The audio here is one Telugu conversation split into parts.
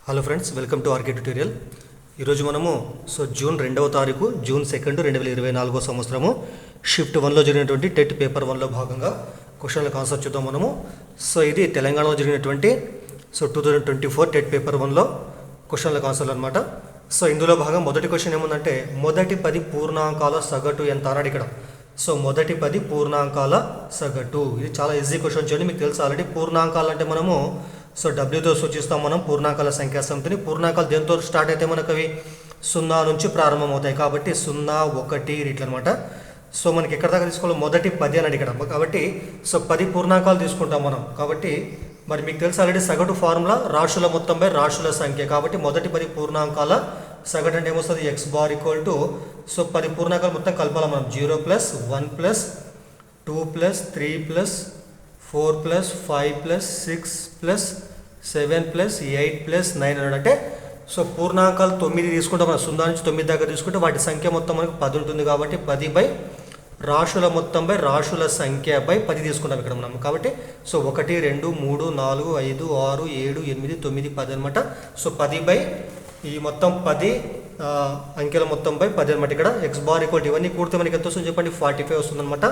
Hello friends, welcome to RK tutorial. ఈరోజు మనము జూన్ 2వ తారీఖు జూన్ 2, 2024 సంవత్సరము షిఫ్ట్ 1లో జరిగినటువంటి టెట్ పేపర్ 1లో భాగంగా క్వశ్చన్ల కాన్సెప్ట్ చూద్దాం మనము. ఇది తెలంగాణలో జరిగినటువంటి 2024 టెట్ పేపర్ 1లో క్వశ్చన్ల కాన్సెప్ట్ అనమాట. ఇందులో భాగం మొదటి క్వశ్చన్ ఏముందంటే మొదటి 10 పూర్ణాంకాల సగటు ఎంత అన్నాడు ఇక్కడ. మొదటి 10 పూర్ణాంకాల సగటు. ఇది చాలా ఈజీ క్వశ్చన్ చూడండి, మీకు తెలుసు ఆల్రెడీ. పూర్ణాంకాలు అంటే మనము డబ్ల్యూతో సూచిస్తాం మనం పూర్ణాంకాల సంఖ్యా సమితిని. పూర్ణాంకాలు దేంతో స్టార్ట్ అయితే మనకు అవి 0 నుంచి ప్రారంభమవుతాయి కాబట్టి 0, 1 ఇట్లా అనమాట. మనకి ఎక్కడ దాకా తీసుకోవాలి, మొదటి 10 అన్నాడు ఇక్కడ. కాబట్టి 10 పూర్ణాంకాలు తీసుకుంటాం మనం. కాబట్టి మరి మీకు తెలుసు ఆల్రెడీ సగటు ఫార్ములా రాశుల మొత్తం బై రాశుల సంఖ్య. కాబట్టి మొదటి 10 పూర్ణాంకాల సగటు అంటే ఏమొస్తుంది, ఎక్స్ బార్ ఈక్వల్ టు 10 పూర్ణాంకాలు మొత్తం కలపాలి మనం. 0 + 1 + 2 + 3 + 4 + 5 + 6 + 7 + 8 + 9 అన్నాడు. అంటే పూర్ణాంకాలు 9 తీసుకుంటాం మనం. 0 నుంచి 9 దాకా తీసుకుంటే వాటి సంఖ్య మొత్తం మనకు 10 ఉంటుంది. కాబట్టి 10 బై రాశుల మొత్తం బై రాశుల సంఖ్య బై 10 తీసుకుంటాం ఇక్కడ మనం. కాబట్టి 1 2 3 4 5 6 7 8 9 10 అనమాట. 10 బై ఈ మొత్తం 10 అంకెల మొత్తం బై 10 అనమాట. ఇక్కడ ఎక్స్ బార్ ఈక్వల్ ఇవన్నీ కూడితే మనకి ఎంత వస్తుంది చెప్పండి, 45 వస్తుంది అనమాట.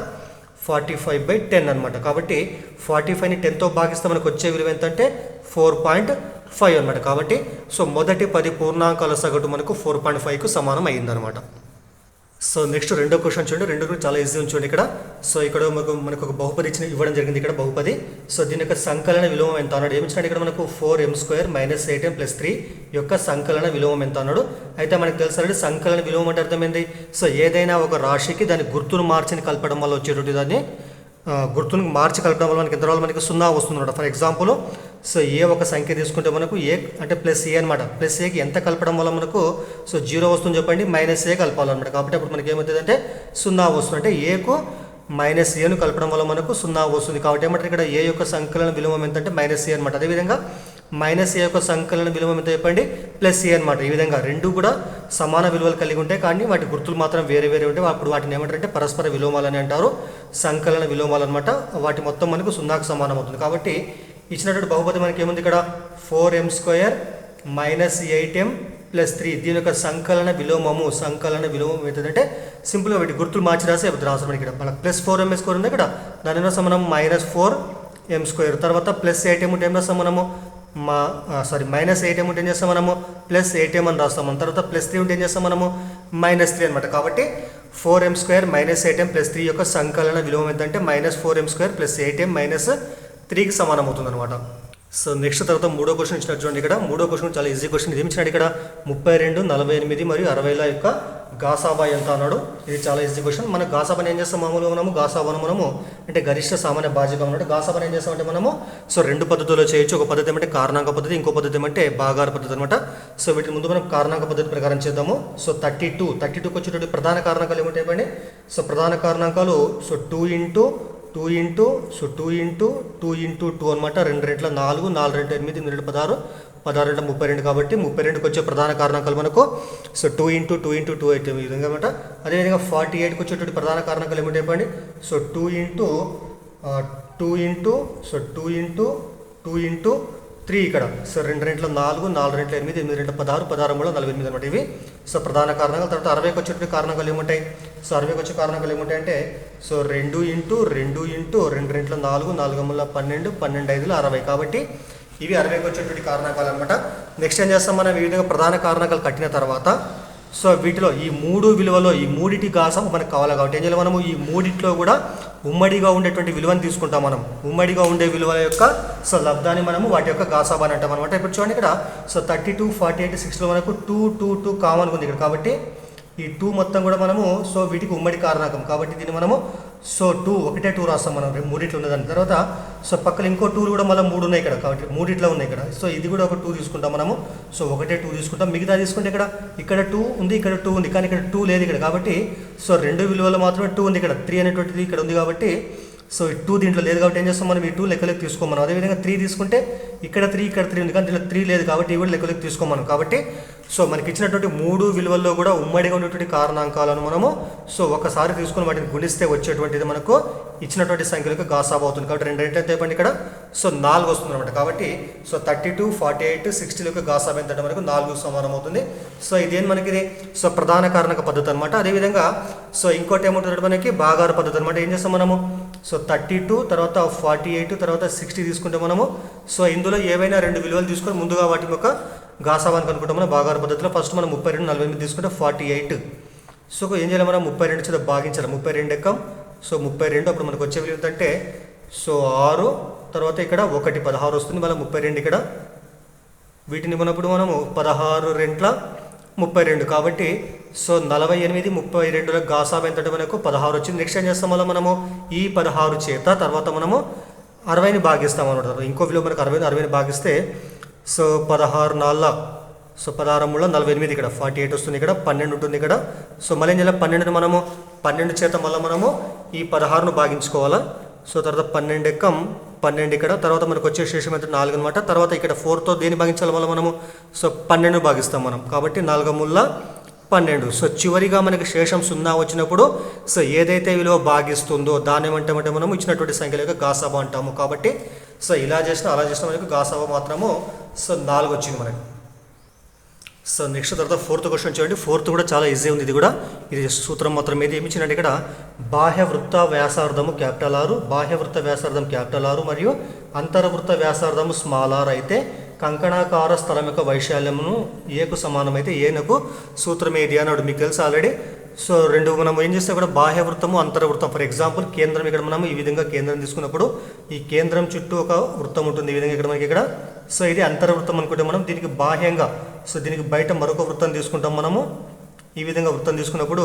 45/10 అనమాట. కాబట్టి 45ని 10తో భాగిస్తే మనకు వచ్చే విలువ ఎంత అంటే 4.5 అనమాట. కాబట్టి మొదటి 10 పూర్ణాంకాల సగటు మనకు 4.5కు సమానం అయ్యిందనమాట. నెక్స్ట్ రెండో క్వశ్చన్ చూడండి. రెండు కూడా చాలా ఈజీ ఉంచండి ఇక్కడ. ఇక్కడ మనకు ఒక బహుపది ఇవ్వడం జరిగింది ఇక్కడ, బహుపది. దీని యొక్క సంకలన విలోమం ఎంత అన్నాడు. ఏమిచ్చినాడు ఇక్కడ మనకు 4m² - 8m + 3 యొక్క సంకలన విలోమం ఎంత అన్నాడు. అయితే మనకు తెలుసు సంకలన విలోమం అంటే అర్థమైంది. ఏదైనా ఒక రాశికి దాని గుర్తును మార్చి కలపడం వల్ల వచ్చేటువంటి దాన్ని గుర్తును మార్చి కలపడం వల్ల మనకి ఎంత రావాలి, మనకి 0 వస్తుంది అనమాట. ఫర్ ఎగ్జాంపుల్ ఏ ఒక సంఖ్య తీసుకుంటే మనకు ఏ అంటే +a అనమాట. +aకి ఎంత కలపడం వల్ల మనకు 0 వస్తుంది చెప్పండి, -a కలపాలన్నమాట. కాబట్టి అప్పుడు మనకి ఏమవుతుంది అంటే 0 వస్తుంది. అంటే ఏకు -aను కలపడం వల్ల మనకు 0 వస్తుంది. కాబట్టి ఏమంటారు ఇక్కడ ఏ యొక్క సంకలన విలోమం ఎంత అంటే -a అనమాట. అదేవిధంగా -a యొక్క సంకలన విలోమం ఎంత చెప్పండి, +a అనమాట. ఈ విధంగా రెండు కూడా సమాన విలువలు కలిగి ఉంటాయి, కానీ వాటి గుర్తులు మాత్రం వేరే వేరే ఉంటాయి. అప్పుడు వాటిని ఏమంటారంటే పరస్పర విలోమాలు అని అంటారు, సంకలన విలోమాలు అనమాట. వాటి మొత్తం మనకు 0కు సమానం అవుతుంది. కాబట్టి ఇచ్చినటువంటి బహుపది మనకి ఏముంది ఇక్కడ 4m² - 8m + 3. దీని యొక్క సంకలన విలోమం ఏంటంటే సింపుల్గా వీటి గుర్తులు మార్చి రాసి రాసాం. ఇక్కడ మనకు +4m² ఉంది ఇక్కడ, దాని కోసం మనం -4m². తర్వాత +8m ఉంటే ఏం రాస్తాం మనము, -8m ఉంటే ఏం చేస్తాం మనము +8m అని రాస్తాం. తర్వాత +3 ఉంటే ఏం చేస్తాం మనము -3 అనమాట. కాబట్టి 4m² - 8m + 3 యొక్క సంకలన విలోమం ఏంటంటే -4m² + 8m - 3కి సమానం అవుతుంది అనమాట. నెక్స్ట్ తర్వాత మూడో క్వశ్చన్ ఇచ్చినట్టు చూడండి. ఇక్కడ మూడో క్వశ్చన్ చాలా ఈజీ క్వశ్చన్. ఇది ఇచ్చినాడు ఇక్కడ 32, 48 మరియు 60ల యొక్క గాసాబా ఎంత అన్నాడు. ఇది చాలా ఈజీ క్వశ్చన్. మన గాసాబాని ఏం చేస్తాం, మామూలుగా మనము గాసాబాను మనము అంటే గరిష్ట సామాన్య భాజకం అన్నాడు. గాసాబాని ఏం చేస్తామంటే మనము రెండు పద్ధతుల్లో చేయొచ్చు. ఒక పద్ధతి ఏమంటే కారణాంక పద్ధతి, ఇంకో పద్ధతి ఏమంటే భాగాహార పద్ధతి అనమాట. వీటి ముందు మనం కారణాంక పద్ధతి ప్రకారం చేద్దాము. 32కి వచ్చేటువంటి ప్రధాన కారణాంకాలు ఏమంటాయి. ప్రధాన కారణాంకాలు 2 × 2 × 2 అనమాట. 2 రెట్ల 4, 4 రెట్ల 8, 8 రెట్ల 16, 16 రెట్ల 32. కాబట్టి 32కి వచ్చే ప్రధాన కారణాంకాలు మనకు 2 × 2 × 2 అయితే ఈ విధంగా అనమాట. అదేవిధంగా 48కి వచ్చేటువంటి ప్రధాన కారణాంకాలు ఏమిటి చెప్పండి. 2 × 2 × 3 ఇక్కడ. 2 రెట్ల 4, 4 రెట్ల 8, 8 రెట్ల 16, 16 × 48 అనమాట. ఇవి ప్రధాన కారణాలు. తర్వాత 60కి వచ్చేటువంటి కారణాలు ఏముంటాయి. 60కి వచ్చే కారణాలు ఏముంటాయి అంటే 2 × 2 రెట్ల 4, 4 × 12, 12 5 60. కాబట్టి ఇవి 60కి వచ్చేటువంటి కారణాలు అనమాట. నెక్స్ట్ ఏం చేస్తాం మనం, ఈ విధంగా ప్రధాన కారణాలు కట్టిన తర్వాత వీటిలో ఈ 3 విలువలో ఈ మూడిటి గాసం మనకు కావాలి. కాబట్టి ఏం చేయాలి, మనము ఈ మూడిట్లో కూడా ఉమ్మడిగా ఉండేటువంటి విలువను తీసుకుంటాం మనం. ఉమ్మడిగా ఉండే విలువల యొక్క లబ్ధాన్ని మనము వాటి యొక్క గాసాబా అని అంటాం అనమాట. ఇప్పుడు చూడండి ఇక్కడ 32, 48, 60లో మనకు 2, 2, 2 కామన్గా ఉంది ఇక్కడ. కాబట్టి ఈ 2 మొత్తం కూడా మనము వీటికి ఉమ్మడి కారణాంకం. కాబట్టి దీన్ని మనము 2 ఒకటే 2 రాస్తాం మనం మూడిట్లో ఉన్నదాన్ని. తర్వాత పక్కన ఇంకో 2 కూడా మళ్ళీ 3 ఉన్నాయి ఇక్కడ. కాబట్టి మూడిట్లో ఉన్నాయి ఇక్కడ. ఇది కూడా ఒక 2 తీసుకుంటాం మనము. ఒకటే 2 తీసుకుంటాం. మిగతా తీసుకుంటే ఇక్కడ 2 ఉంది, ఇక్కడ 2 ఉంది, కానీ ఇక్కడ 2 లేదు ఇక్కడ. కాబట్టి 2 విలువలు మాత్రమే 2 ఉంది ఇక్కడ. 3 అనేటువంటిది ఇక్కడ ఉంది. కాబట్టి సో ఈ 2 దీంట్లో లేదు కాబట్టి ఏం చేస్తాం మనం ఈ 2 లెక్కలోకి తీసుకోమనం. అదేవిధంగా 3 తీసుకుంటే ఇక్కడ 3 ఉంది కానీ దీంట్లో 3 లేదు కాబట్టి ఇవి కూడా లెక్కలోకి తీసుకోమనం. కాబట్టి సో మనకి ఇచ్చినటువంటి 3 విలువల్లో కూడా ఉమ్మడిగా ఉన్నటువంటి కారణాంకాలను మనము సో ఒకసారి తీసుకుని వాటిని గుణిస్తే వచ్చేటువంటిది మనకు ఇచ్చినటువంటి సంఖ్యలకు గాసాబు అవుతుంది. కాబట్టి 2 ఎంత అయిపోయింది ఇక్కడ సో 4 వస్తుంది అనమాట. కాబట్టి సో 32, 48, 60 గాసాబు ఎంత అంటే మనకు 4 సమానం అవుతుంది. సో ఇదేం మనకి ఇది సో ప్రధాన కారణక పద్ధతి అనమాట. అదేవిధంగా సో ఇంకోటి ఏముంటుంది మనకి భాగార పద్ధతి అనమాట. ఏం చేస్తాం మనము సో 32 తర్వాత 48 తర్వాత 60 తీసుకుంటే మనము సో ఇందులో ఏవైనా 2 విలువలు తీసుకొని ముందుగా వాటి యొక్క గాసావానికి అనుకుంటాం మనం భాగార పద్ధతిలో. ఫస్ట్ మనం 32, 48 తీసుకుంటే 48. సో ఏం చేయాలి మనం 32 చేత భాగించాలి. 32 ఎక్కం సో 32 అప్పుడు మనకు వచ్చే విలువ ఏంటంటే సో 6 తర్వాత ఇక్కడ 1 16 వస్తుంది. మళ్ళీ 32 ఇక్కడ వీటిని మనప్పుడు మనము 16 రెంట్ల 32 కాబట్టి సో 48, 32 గాసాబు ఎంత మనకు 16 వచ్చింది. నెక్స్ట్ ఏం చేస్తాం మళ్ళీ మనము ఈ 16 చేత తర్వాత మనము 60ని భాగిస్తాం అనమాట. ఇంకో విలువ మనకు 60ని భాగిస్తే సో 16 4 సో 16 3 48 ఇక్కడ 48 వస్తుంది. ఇక్కడ 12 ఉంటుంది ఇక్కడ. సో మళ్ళీ ఏం చేయాలి 12ని మనము 12 చేత మళ్ళీ మనము ఈ 16ను భాగించుకోవాలా. సో తర్వాత 12 ఎక్కం 12 ఇక్కడ తర్వాత మనకు వచ్చే శేషం ఎంత 4 అనమాట. తర్వాత ఇక్కడ 4తో దేని భాగించాలి వల్ల మనము సో 12 భాగిస్తాం మనం. కాబట్టి 4 ముళ్ళ 12. సో చివరిగా మనకి శేషం 0 వచ్చినప్పుడు సో ఏదైతే విలువ భాగిస్తుందో దాన్ని ఏమంటామంటే మనం ఇచ్చినటువంటి సంఖ్యల యొక్క గాసాబు అంటాము. కాబట్టి సో ఇలా చేసినా అలా చేసినా మనకు గాసాబు మాత్రము సో 4 వచ్చింది మనకి. సో నెక్స్ట్ తర్వాత 4th క్వశ్చన్ చూడండి. 4th కూడా చాలా ఈజీ ఉంది. ఇది సూత్రం మాత్రం ఏది ఏమి ఇచ్చిందంటే ఇక్కడ బాహ్య వృత్త వ్యాసార్థము క్యాపిటల్ R, బాహ్య వృత్త వ్యాసార్థం క్యాపిటల్ R మరియు అంతర్వృత్త వ్యాసార్థము స్మాల్ r అయితే కంకణాకార స్థలం యొక్క వైశాల్యమును ఏకు సమానమైతే ఏనకు సూత్రం ఏది అన్నాడు. మీకు తెలుసు ఆల్రెడీ. సో రెండు మనం ఏం చేస్తే కూడా బాహ్య వృత్తము అంతర్వృత్తం. ఫర్ ఎగ్జాంపుల్ కేంద్రం ఇక్కడ మనం ఈ విధంగా కేంద్రం తీసుకున్నప్పుడు ఈ కేంద్రం చుట్టూ ఒక వృత్తం ఉంటుంది ఈ విధంగా ఇక్కడ మనకి ఇక్కడ. సో ఇది అంతర్వృత్తం అనుకుంటే మనం దీనికి బాహ్యంగా సో దీనికి బయట మరొక వృత్తం తీసుకుంటాం మనము. ఈ విధంగా వృత్తం తీసుకున్నప్పుడు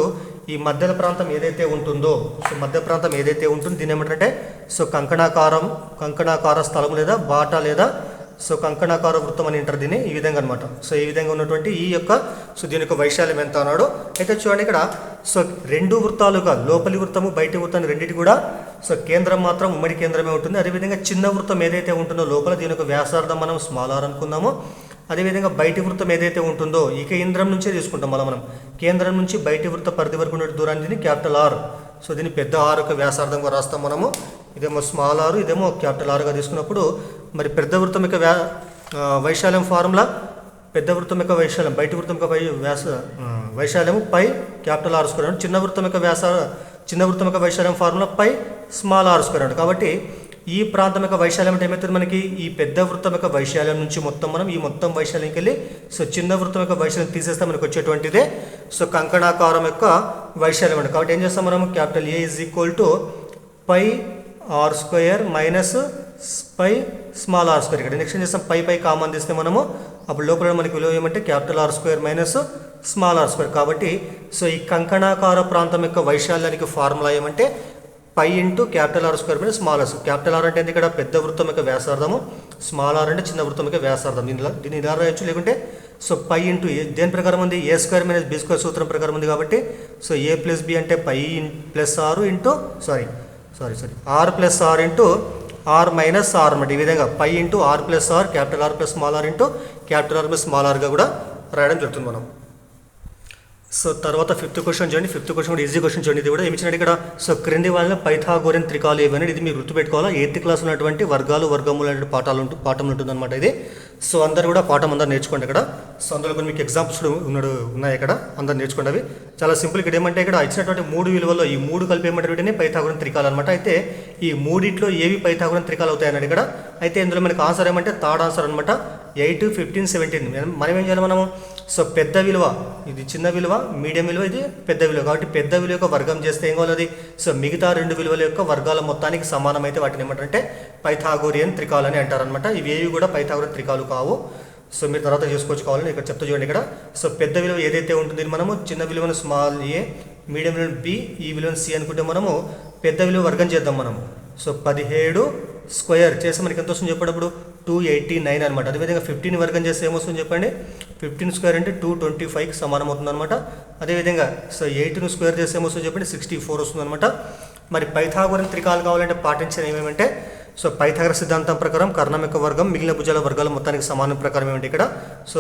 ఈ మధ్య ప్రాంతం ఏదైతే ఉంటుందో సో మధ్య ప్రాంతం ఏదైతే ఉంటుందో దీని ఏమంటే సో కంకణాకార స్థలం లేదా బాట లేదా సో కంకణాకార వృత్తం అని అంటారు దీన్ని. ఈ విధంగా అనమాట. సో ఈ విధంగా ఉన్నటువంటి ఈ యొక్క సో దీని యొక్క వైశాల్యం ఎంత అన్నాడు. అయితే చూడండి ఇక్కడ సో 2 వృత్తాలుగా లోపలి వృత్తము బయటి వృత్తాన్ని రెండింటి కూడా సో కేంద్రం మాత్రం ఉమ్మడి కేంద్రమే ఉంటుంది. అదేవిధంగా చిన్న వృత్తం ఏదైతే ఉంటుందో లోపల దీని యొక్క వ్యాసార్థం మనం స్మాల్ r అనుకుందాము. అదేవిధంగా బయటి వృత్తం ఏదైతే ఉంటుందో ఈ కేంద్రం నుంచే తీసుకుంటాం మళ్ళీ మనం. కేంద్రం నుంచి బయటి వృత్త పరిధి వరకు ఉన్న దూరాన్ని దీన్ని క్యాపిటల్ R. సో దీన్ని పెద్ద R యొక్క వ్యాసార్థంగా రాస్తాం మనము. ఇదేమో స్మాల్ r ఇదేమో క్యాపిటల్ Rగా తీసుకున్నప్పుడు మరి పెద్ద వృత్తం యొక్క వైశాల్యం ఫార్ములా పెద్ద వృత్తం యొక్క వైశాల్యం బయటి వృత్తం యొక్క వైశాల్యము పై క్యాపిటల్ R స్క్వేర్. చిన్న వృత్తం యొక్క వైశాల్యం formula pi small r square. కాబట్టి ఈ ప్రాంతం యొక్క వైశాల్యం అంటే ఏమవుతుంది మనకి ఈ పెద్ద వృత్తం యొక్క వైశాల్యం నుంచి మొత్తం మనం ఈ మొత్తం వైశాల్యంకి వెళ్ళి సో చిన్న వృత్తం యొక్క వైశాల్యం తీసేస్తే మనకు వచ్చేటువంటిదే సో కంకణాకారం యొక్క వైశాల్యం అంటే. కాబట్టి ఏం చేస్తాం మనం capital A is equal to pi r square minus pi small r square. ఇక్కడ నెక్స్ట్ ఏం చేస్తాం పై కామన్ తీస్తే మనము అప్పుడు లోపల మనకి విలువ ఏమంటే capital R square minus small r square. కాబట్టి సో ఈ కంకణాకార ప్రాంతం యొక్క వైశాల్యానికి ఫార్ములా ఏమంటే pi into capital R square minus small r. Capital R అంటే ఇక్కడ పెద్ద వృత్తం యొక్క వ్యాసార్థము, స్మాల్ r అంటే చిన్న వృత్తం యొక్క వ్యాసార్థం. దీన్ని ఇలా రాయొచ్చు. లేకుంటే సో పై ఇంటూ దేని ప్రకారం ఉంది A square minus B square సూత్రం ప్రకారం ఉంది. కాబట్టి సో A ప్లస్ B అంటే pi plus R into R plus R into R minus R అన్నమాట. ఈ విధంగా pi into R plus R capital R plus small r into capital R plus small rగా కూడా రాయడం జరుగుతుంది మనం. సో తర్వాత 5th క్వశ్చన్ చూడండి. 5th క్వశ్చన్ కూడా ఈజీ క్వశ్చన్ చూడండి. ఇది కూడా ఏమిచ్చినట్టు ఇక్కడ సో క్రింది వాళ్ళ పైథాగోరియన్ త్రికాలు ఏవని ఇది మీరు గుర్తుపెట్టుకోవాలా. 8th క్లాస్ ఉన్నటువంటి వర్గాలు వర్గములు అనే పాఠం ఉంటుంది అనమాట ఇది. సో అందరు కూడా పాఠం అందరు నేర్చుకోండి ఇక్కడ. సో అందులో కొన్ని మీకు ఎగ్జాంపుల్స్ ఉన్నాయి ఇక్కడ, అందరు నేర్చుకోండి. అవి చాలా సింపుల్. ఇక్కడ ఏమంటే ఇక్కడ ఇచ్చినటువంటి 3 విలువల్లో ఈ 3 కలిపి ఏమంటే వీటిని పైథాగోరియన్ త్రికాలు అనమాట. అయితే ఈ 3 ఏవి పైథాగోరియన్ త్రికాలు అవుతాయి అన్నాడు ఇక్కడ. అయితే ఇందులో మనకి ఆన్సర్ ఏమంటే థర్డ్ ఆన్సర్ అనమాట 8, 15, 17. మనం ఏం చేయాలి మనము సో పెద్ద విలువ ఇది చిన్న విలువ, మీడియం విలువ ఇది పెద్ద విలువ. కాబట్టి పెద్ద విలువ యొక్క వర్గం చేస్తే ఏం కావాలి అది సో మిగతా 2 విలువల యొక్క వర్గాల మొత్తానికి సమానమైతే వాటిని ఏమంటారంటే పైథాగోరియన్ త్రికాలు అని అంటారనమాట. ఇవి ఏవి కూడా పైథాగోరియన్ త్రికాలు కావు. సో మీరు తర్వాత చేసుకోవచ్చు కావాలని ఇక్కడ చెప్తా చూడండి. ఇక్కడ సో పెద్ద విలువ ఏదైతే ఉంటుంది మనము చిన్న విలువను స్మాల్ a, మీడియం విలువను b, ఈ విలువను c అనుకుంటే మనము పెద్ద విలువ వర్గం చేద్దాం మనము. సో 17 స్క్వేర్ చేస్తే మనకి ఎంత వస్తుంది చెప్పేటప్పుడు 289 అనమాట. అదేవిధంగా 15 వర్గం చేస్తే ఏమొస్తుంది చెప్పండి 15 స్క్వేర్ అంటే 225కి సమానం అవుతుంది అనమాట. అదేవిధంగా సో 8ను స్క్వేర్ చేస్తే ఏమొస్తుంది చెప్పండి 64 వస్తుంది అనమాట. మరి పైథాగోరన్ త్రికాలు కావాలంటే పాటించిన ఏమేమంటే సో పైథాగరస్ సిద్ధాంతం ప్రకారం కర్ణం యొక్క వర్గం మిగిలిన భుజాల వర్గాల మొత్తానికి సమానం ప్రకారం ఏమంటే ఇక్కడ సో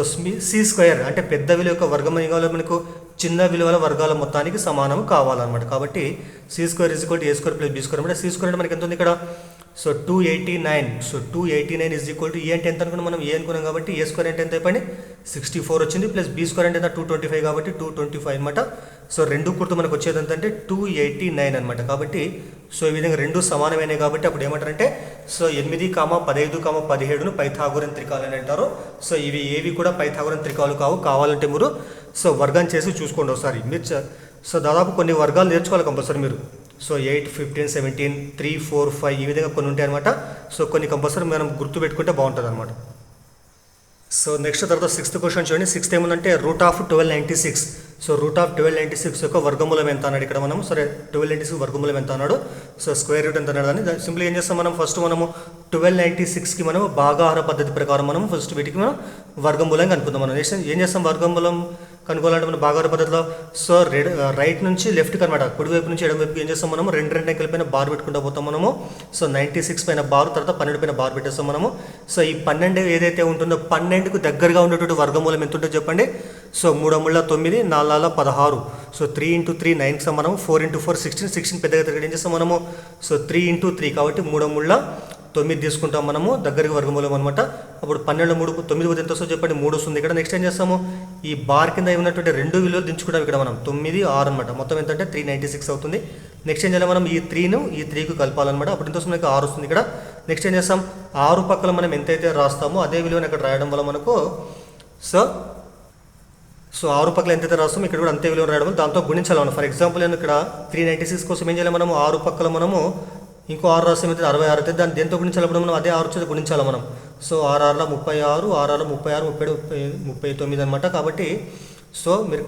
సి స్క్వేర్ అంటే పెద్ద విలువ యొక్క వర్గం అని కావాలి మనకు చిన్న విలువల వర్గాల మొత్తానికి సమానం కావాలన్నమాట. కాబట్టి C square is equal to A square plus B square అంటే సి స్క్వేర్ అంటే మనకి ఎంత ఉంది ఇక్కడ so 289. So 289 is equal to A అంటే ఎంత అనుకున్నాం మనం ఏ అనుకున్నాం కాబట్టి ఏ స్క్వేర్ అంటే ఎంత అయిపోయింది 64 వచ్చింది ప్లస్ బీ స్క్వేర్ అంటే ఎంత 225 కాబట్టి 225 అనమాట. సో రెండు కూడితే మనకు వచ్చేది ఎంత అంటే 289 అనమాట. కాబట్టి సో ఈ విధంగా రెండు సమానమైనవి కాబట్టి అప్పుడు ఏమంటారంటే సో 8, 15, 17ను పైథాగోరన్ త్రికాలు అని అంటారు. సో ఇవి ఏవి కూడా పైథాగోరన్ త్రికాలు కావాలంటే మీరు సో వర్గం చేసి చూసుకోండి ఒకసారి మీరు. సో దాదాపు కొన్ని వర్గాలు నేర్చుకోవాలి కంపల్సరీ మీరు. సో 8, 15, 17, 3, 4, 5 ఈ విధంగా కొన్ని ఉంటాయి అనమాట. సో కొన్ని కంపల్సరీ మనం గుర్తుపెట్టుకుంటే బాగుంటుంది అనమాట. సో నెక్స్ట్ తర్వాత 6th క్వశ్చన్ చూడండి. 6th ఏముందంటే root of 1296. So root of 1296 యొక్క వర్గమూలం ఎంత అన్నాడు ఇక్కడ మనం. సరే 1296 వర్గమూలం ఎంత అన్నాడు. సో స్క్వేర్ రూట్ ఎంత అన్నాడు అని సింపుల్గా ఏం చేస్తాం మనం ఫస్ట్ మనము 1296కి మనం భాగాహార పద్ధతి ప్రకారం మనం ఫస్ట్ వీటికి మనం వర్గమూలం కనుక్కుందాం. మనం ఏం చేస్తాం వర్గమూలం కనుక్కోవాలంటే మనం భాగాహార పద్ధతిలో సో రైట్ నుంచి లెఫ్ట్కి అనమాట కుడివైపు నుంచి ఎడమవైపు ఏం చేస్తాం మనము రెండు అంకెల పైన బార్ పెట్టుకుంటూ పోతాం మనము. సో 96 పైన బార్ తర్వాత 12 పైన బార్ పెట్టేస్తాం మనము. సో ఈ 12 ఏదైతే ఉంటుందో 12కు దగ్గరగా ఉండేటువంటి వర్గమూలం ఎంత ఉంటుందో చెప్పండి. సో 3 ముళ్ళ 9, 4 16. సో 3 × 3 9కి సమానం. 4 × 4 16. 16 పెద్దగా దగ్గర ఏం చేస్తాం మనము. సో 3 × 3 కాబట్టి 3 ముళ్ళ 9 తీసుకుంటాం మనము దగ్గరికి వర్గమూలం అనమాట. అప్పుడు 12 3 9 ఎంత వస్తుందో చెప్పండి 3 వస్తుంది ఇక్కడ. నెక్స్ట్ ఏం చేస్తాము ఈ బార్ కింద ఉన్నటువంటి రెండు విలువలు దించుకుంటాం ఇక్కడ మనం 9, 6 అనమాట. మొత్తం ఎంత అంటే 396 అవుతుంది. నెక్స్ట్ ఏం చేయాలి మనం ఈ 3ను ఈ 3కు కలపాలన్నమాట. అప్పుడు ఎంత వస్తుంది 6 వస్తుంది ఇక్కడ. నెక్స్ట్ ఏం చేస్తాం 6 పక్కల మనం ఎంతైతే రాస్తామో అదే విలువను ఇక్కడ రాయడం వల్ల మనకు సో 6 పక్కల ఎంతైతే రాస్తామో ఇక్కడ కూడా అంతే విలువ రాయడం దాంతో గుణించాలి మనం. ఫర్ ఎగ్జాంపుల్ నేను ఇక్కడ 396 కోసం ఏం చేయాలి మనము 6 పక్కల మనము ఇంకో 6 రాస్తే అయితే 66 అవుతుంది. దాన్ని దేంతో గుణించాలప్పుడు మనం అదే 6 చేత గుణించాలి మనం. సో 6 6ల 36, 6 6ల 36, 39 అనమాట. కాబట్టి సో మీరు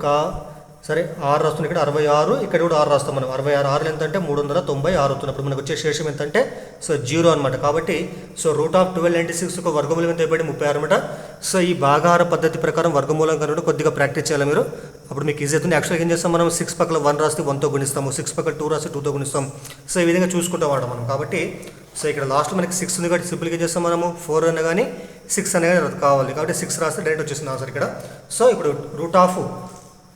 సరే 6 రాస్తుంది ఇక్కడ 66, ఇక్కడ కూడా 6 రాస్తాం మనం. 66 6 ఎంత అంటే 396 అవుతున్నప్పుడు మనకు వచ్చే శేషం ఎంత అంటే సో 0 అనమాట. కాబట్టి సో రూట్ ఆఫ్ 1296 యొక్క వర్గమూలం ఎంత అయిపోయింది 36 అనమాట. సో ఈ భాగాహార పద్ధతి ప్రకారం వర్గమూలం కనుక కొద్దిగా ప్రాక్టీస్ చేయాలి మీరు. అప్పుడు మీకు ఈజీ అవుతుంది. యాక్చువల్గా ఏం చేస్తాం మనం 6 పక్కల 1 రాస్తే 1తో గుణిస్తాము, 6 పక్కల 2 రాస్తే 2తో గుణిస్తాం. సో ఈ విధంగా చూసుకుంటాం వాడు మనం. కాబట్టి సో ఇక్కడ లాస్ట్ మనకి 6 ఉంది కాబట్టి సింపుల్గా ఏం చేస్తాం మనము 4 అన్న కానీ 6 అన్న కానీ కావాలి కాబట్టి 6 రాస్తే డైరెక్ట్ వచ్చేసింది ఆన్సర్ ఇక్కడ. సో ఇప్పుడు రూట్ ఆఫ్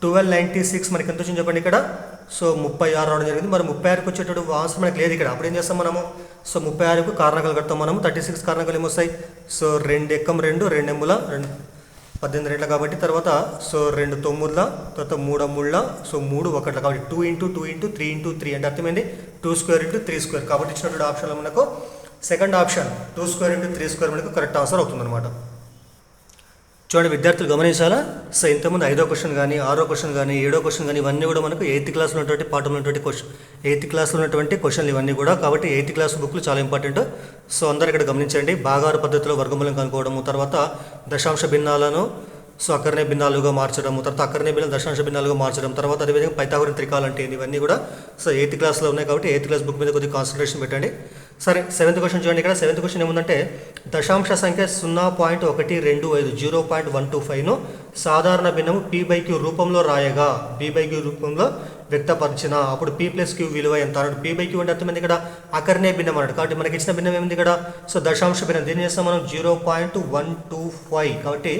1296 మనకి ఎంత వచ్చింది చెప్పండి ఇక్కడ. సో 36 రావడం జరిగింది. మరి 36కి వచ్చేటప్పుడు ఆన్సర్ మనకి లేదు ఇక్కడ. అప్పుడు ఏం చేస్తాం మనము సో 36కు కారణాలు కడతాం మనము. 36 కారణాలు ఏమొస్తాయి సో 2 ఎక్కం 2, 2 ఎమ్ముల 18 రెట్ల కాబట్టి తర్వాత సో 2 9ల తర్వాత 3 3ల సో 3 1ల కాబట్టి 2 × 2 × 3 × 3 అంటే అర్థమైంది 2² × 3². కాబట్టి ఇచ్చినటువంటి ఆప్షన్లో మనకు సెకండ్ ఆప్షన్ 2² × 3² మనకు కరెక్ట్ ఆన్సర్ అవుతుందన్నమాట. చూడండి విద్యార్థులు గమనించాలా. సో ఇంతకుముందు 5వ క్వశ్చన్ కానీ 6వ క్వశ్చన్ కానీ 7వ క్వశ్చన్ కానీ ఇవన్నీ కూడా మనకు 8th క్లాస్లో ఉన్నటువంటి పాఠంలో ఉన్నటువంటి క్వశ్చన్ 8th క్లాస్లో ఉన్నటువంటి క్వశ్చన్లు ఇవన్నీ కూడా. కాబట్టి 8th క్లాస్ బుక్లు చాలా ఇంపార్టెంట్. సో అందరు ఇక్కడ గమనించండి. భాగాహార పద్ధతిలో వర్గమూలం కనుక్కోవడము, తర్వాత దశాంశ భిన్నాలను సో అకర్ణీయ భిన్నాలుగా మార్చడము, తర్వాత అకర్ణీయ భిన్నాలు దశాంశ భిన్నాలుగా మార్చడం, తర్వాత అదేవిధంగా పైథాగోరన్ త్రికాలు అంటే ఇవన్నీ కూడా సో 8th క్లాస్లో ఉన్నాయి. కాబట్టి 8th క్లాస్ బుక్ మీద కొద్దిగా కాన్సన్ట్రేషన్ పెట్టండి. సరే 7th క్వశ్చన్ చూడండి. ఇక్కడ 7th క్వశ్చన్ ఏముందంటే దశాంశ సంఖ్య 0.125 0.125ను సాధారణ భిన్నము p/q రూపంలో రాయగా p/q రూపంలో వ్యక్తపరిచిన అప్పుడు p+q విలువ ఎంత అన్నాడు. p/q అంటే అర్థమైంది ఇక్కడ అకర్ణీయ భిన్నం అన్నాడు. కాబట్టి మనకి ఇచ్చిన భిన్నం ఏముంది ఇక్కడ సో దశాంశ భిన్నం. దీన్ని చేస్తాం మనం 0.125. కాబట్టి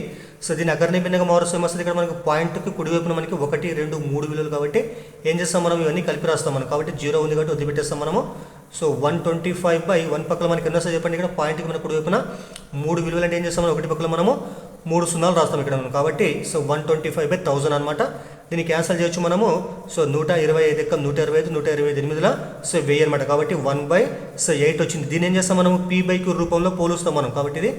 సో దీన్ని అకర్ణీయ భిన్నంగా మారుస్తాం. వస్తుంది ఇక్కడ మనకు పాయింట్కి కుడివైపున మనకి 1 2 3 విలువలు కాబట్టి ఏం చేస్తాం మనం ఇవన్నీ కలిపి రాస్తాం మనం. కాబట్టి 0 ఉంది కాబట్టి వదిలిపెట్టేస్తాం మనము. సో 125/1 పక్కల మనకి ఎన్నో చెప్పండి ఇక్కడ పాయింట్కి మన కుడివైపున 3 విలువలు అంటే ఏం చేస్తాం మనం 1 పక్కల మనము 3 సున్నాలు రాస్తాం ఇక్కడ మనం. కాబట్టి సో 125/1000 అనమాట. దీన్ని క్యాన్సల్ చేయొచ్చు మనము. సో 125 ఎక్కం 125 128 సో 1000 అనమాట. కాబట్టి 1/8 వచ్చింది. దీన్ని ఏం చేస్తాం మనము p/q రూపంలో పోలుస్తాం మనం. కాబట్టి ఇది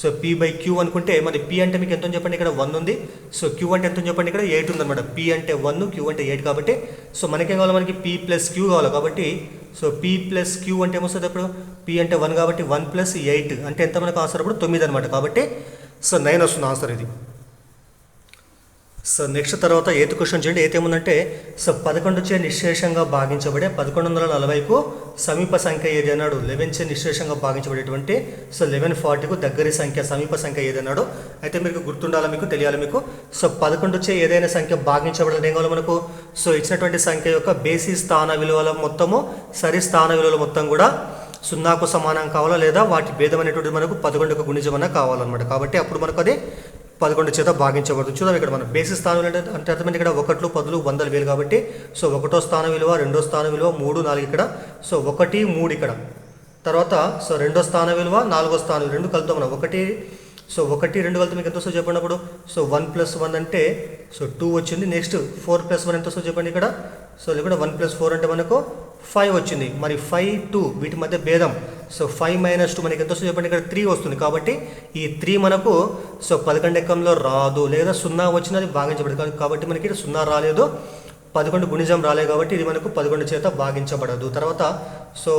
సో p/q అనుకుంటే మరి p అంటే మీకు ఎంత చెప్పండి ఇక్కడ 1 ఉంది. సో q అంటే ఎంత చెప్పండి ఇక్కడ 8 ఉంది అనమాట. p అంటే 1 q అంటే 8 కాబట్టి సో మనకేం కావాలి మనకి p+q కావాలి. కాబట్టి సో p+q అంటే ఏమొస్తుంది అప్పుడు p అంటే 1 కాబట్టి 1 + 8 అంటే ఎంత మనకు ఆన్సర్ అప్పుడు 9 అనమాట. కాబట్టి సో 9 వస్తుంది ఆన్సర్ ఇది. సో నెక్స్ట్ తర్వాత 8th క్వశ్చన్ చేయండి. 8 ఏముందంటే సో 11 చే నిశ్శేషంగా భాగించబడే 1140కు సమీప సంఖ్య ఏది అన్నాడు. 11 చే నిశ్శేషంగా భాగించబడేటువంటి సో 1140కు దగ్గరి సంఖ్య సమీప సంఖ్య ఏది అన్నాడు. అయితే మీకు గుర్తుండాలి, మీకు తెలియాలి మీకు. సో 11 చే ఏదైనా సంఖ్య భాగించబడడం ఏం కావాలి మనకు. సో ఇచ్చినటువంటి సంఖ్య యొక్క బేసి స్థాన విలువల మొత్తము సరి స్థాన విలువల మొత్తం కూడా 0కు సమానం కావాలా, లేదా వాటి భేదం అనేటువంటిది మనకు 11కు గుణిజమన్నా కావాలన్నమాట. కాబట్టి అప్పుడు మనకు అది 11 చేత భాగించబడుతుంది. చూద్దాం ఇక్కడ మనం బేసిస్ స్థానం అంటే అర్థమైంది. ఇక్కడ 1, 10, 100, 1000 కాబట్టి సో 1వ స్థానం విలువ, 2వ స్థానం విలువ, 3, 4 ఇక్కడ. సో 1, 3 ఇక్కడ. తర్వాత సో 2వ స్థానం విలువ, 4వ స్థానం 2 కలుపుతాం మనం. 1, సో 1, 2 కలిపి మీకు ఎంత వస్తుందో చెప్పండి. సో 1 + 1 అంటే సో 2 వచ్చింది. నెక్స్ట్ 4 + 1 ఎంత వస్తుందో చెప్పండి ఇక్కడ. సో ఇక్కడ 1 + 4 అంటే మనకు 5 వచ్చింది. మరి 5, 2 వీటి మధ్య భేదం. సో 5 - 2 మనకి ఎంత వస్తుంది చెప్పండి. ఇక్కడ 3 వస్తుంది. కాబట్టి ఈ 3 మనకు సో 11 ఎక్కంలో రాదు, లేదా 0 వచ్చినది భాగించబడదు. కాబట్టి మనకి 0 రాలేదు, 11 గుణిజం రాలేదు, కాబట్టి ఇది మనకు 11 చేత భాగించబడదు. తర్వాత సో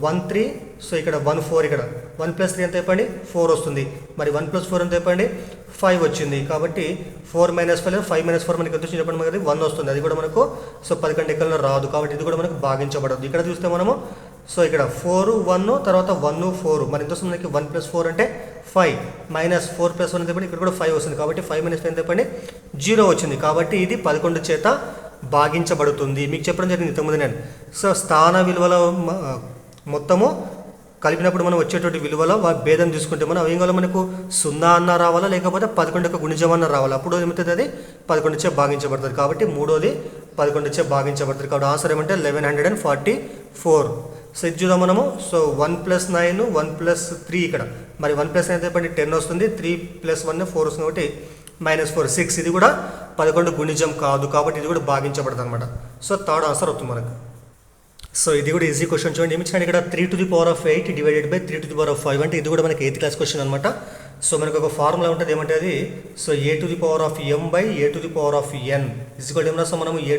1, 3, సో ఇక్కడ 1, 4 ఇక్కడ. 1 + 3 ఎంత చెప్పండి, 4 వస్తుంది. మరి 1 + 4 ఎంత చెప్పండి, 5 వచ్చింది. కాబట్టి 4 - 5 5 - 4 మనకి ఎంత వచ్చింది చెప్పండి, మనకి 1 వస్తుంది. అది కూడా మనకు సో 11 ఎక్కల్లో రాదు, కాబట్టి ఇది కూడా మనకు భాగించబడదు. ఇక్కడ చూస్తే మనము సో ఇక్కడ 4, 1 తర్వాత 1, 4 మరి ఎంత వస్తుంది మనకి. 1 + 4 అంటే 5 - 4 + 1 చెప్పండి, ఇక్కడ కూడా 5 వస్తుంది. కాబట్టి 5 - 5 ఎంత చెప్పండి, 0 వచ్చింది. కాబట్టి ఇది 11 చేత భాగించబడుతుంది. మీకు చెప్పడం జరిగింది ఇంతకుముందు నేను. సో స్థాన విలువల మొత్తము కలిపినప్పుడు మనం వచ్చేటువంటి విలువలో భేదం తీసుకుంటే మనం ఏం కావాలి, మనకు 0 అన్న రావాలా, లేకపోతే 11 గుణిజం అన్న రావాలా. అప్పుడు ఏమవుతుంది, అది 11 చే భాగించబడుతుంది. కాబట్టి మూడోది 11 చే భాగించబడుతుంది. కాబట్టి ఆన్సర్ ఏమంటే 1144. సో ఇది చూద్దాం మనము. సో 1 + 9 1 + 3 ఇక్కడ. మరి 1 + 9 చెప్పండి 10 వస్తుంది. 3 + 1 4 వస్తుంది. కాబట్టి -4 6. ఇది కూడా 11 గుణిజం కాదు, కాబట్టి ఇది కూడా భాగించబడుతుంది అనమాట. సో థర్డ్ ఆన్సర్ అవుతుంది మనకు. సో ఇది కూడా ఈజీ క్వశ్చన్ చూడండి. ఏమి ఇచ్చాను ఇక్కడ 3⁸ డివైడెడ్ బై 3⁵ అంటే ఇది కూడా మనకి 8th క్లాస్ క్వశ్చన్ అనమాట. సో మనకు ఒక ఫార్ములా ఉంటుంది, ఏమంటే అది so a⁴m by a⁴n is equal ఏం రాస్తాం మనము, a⁴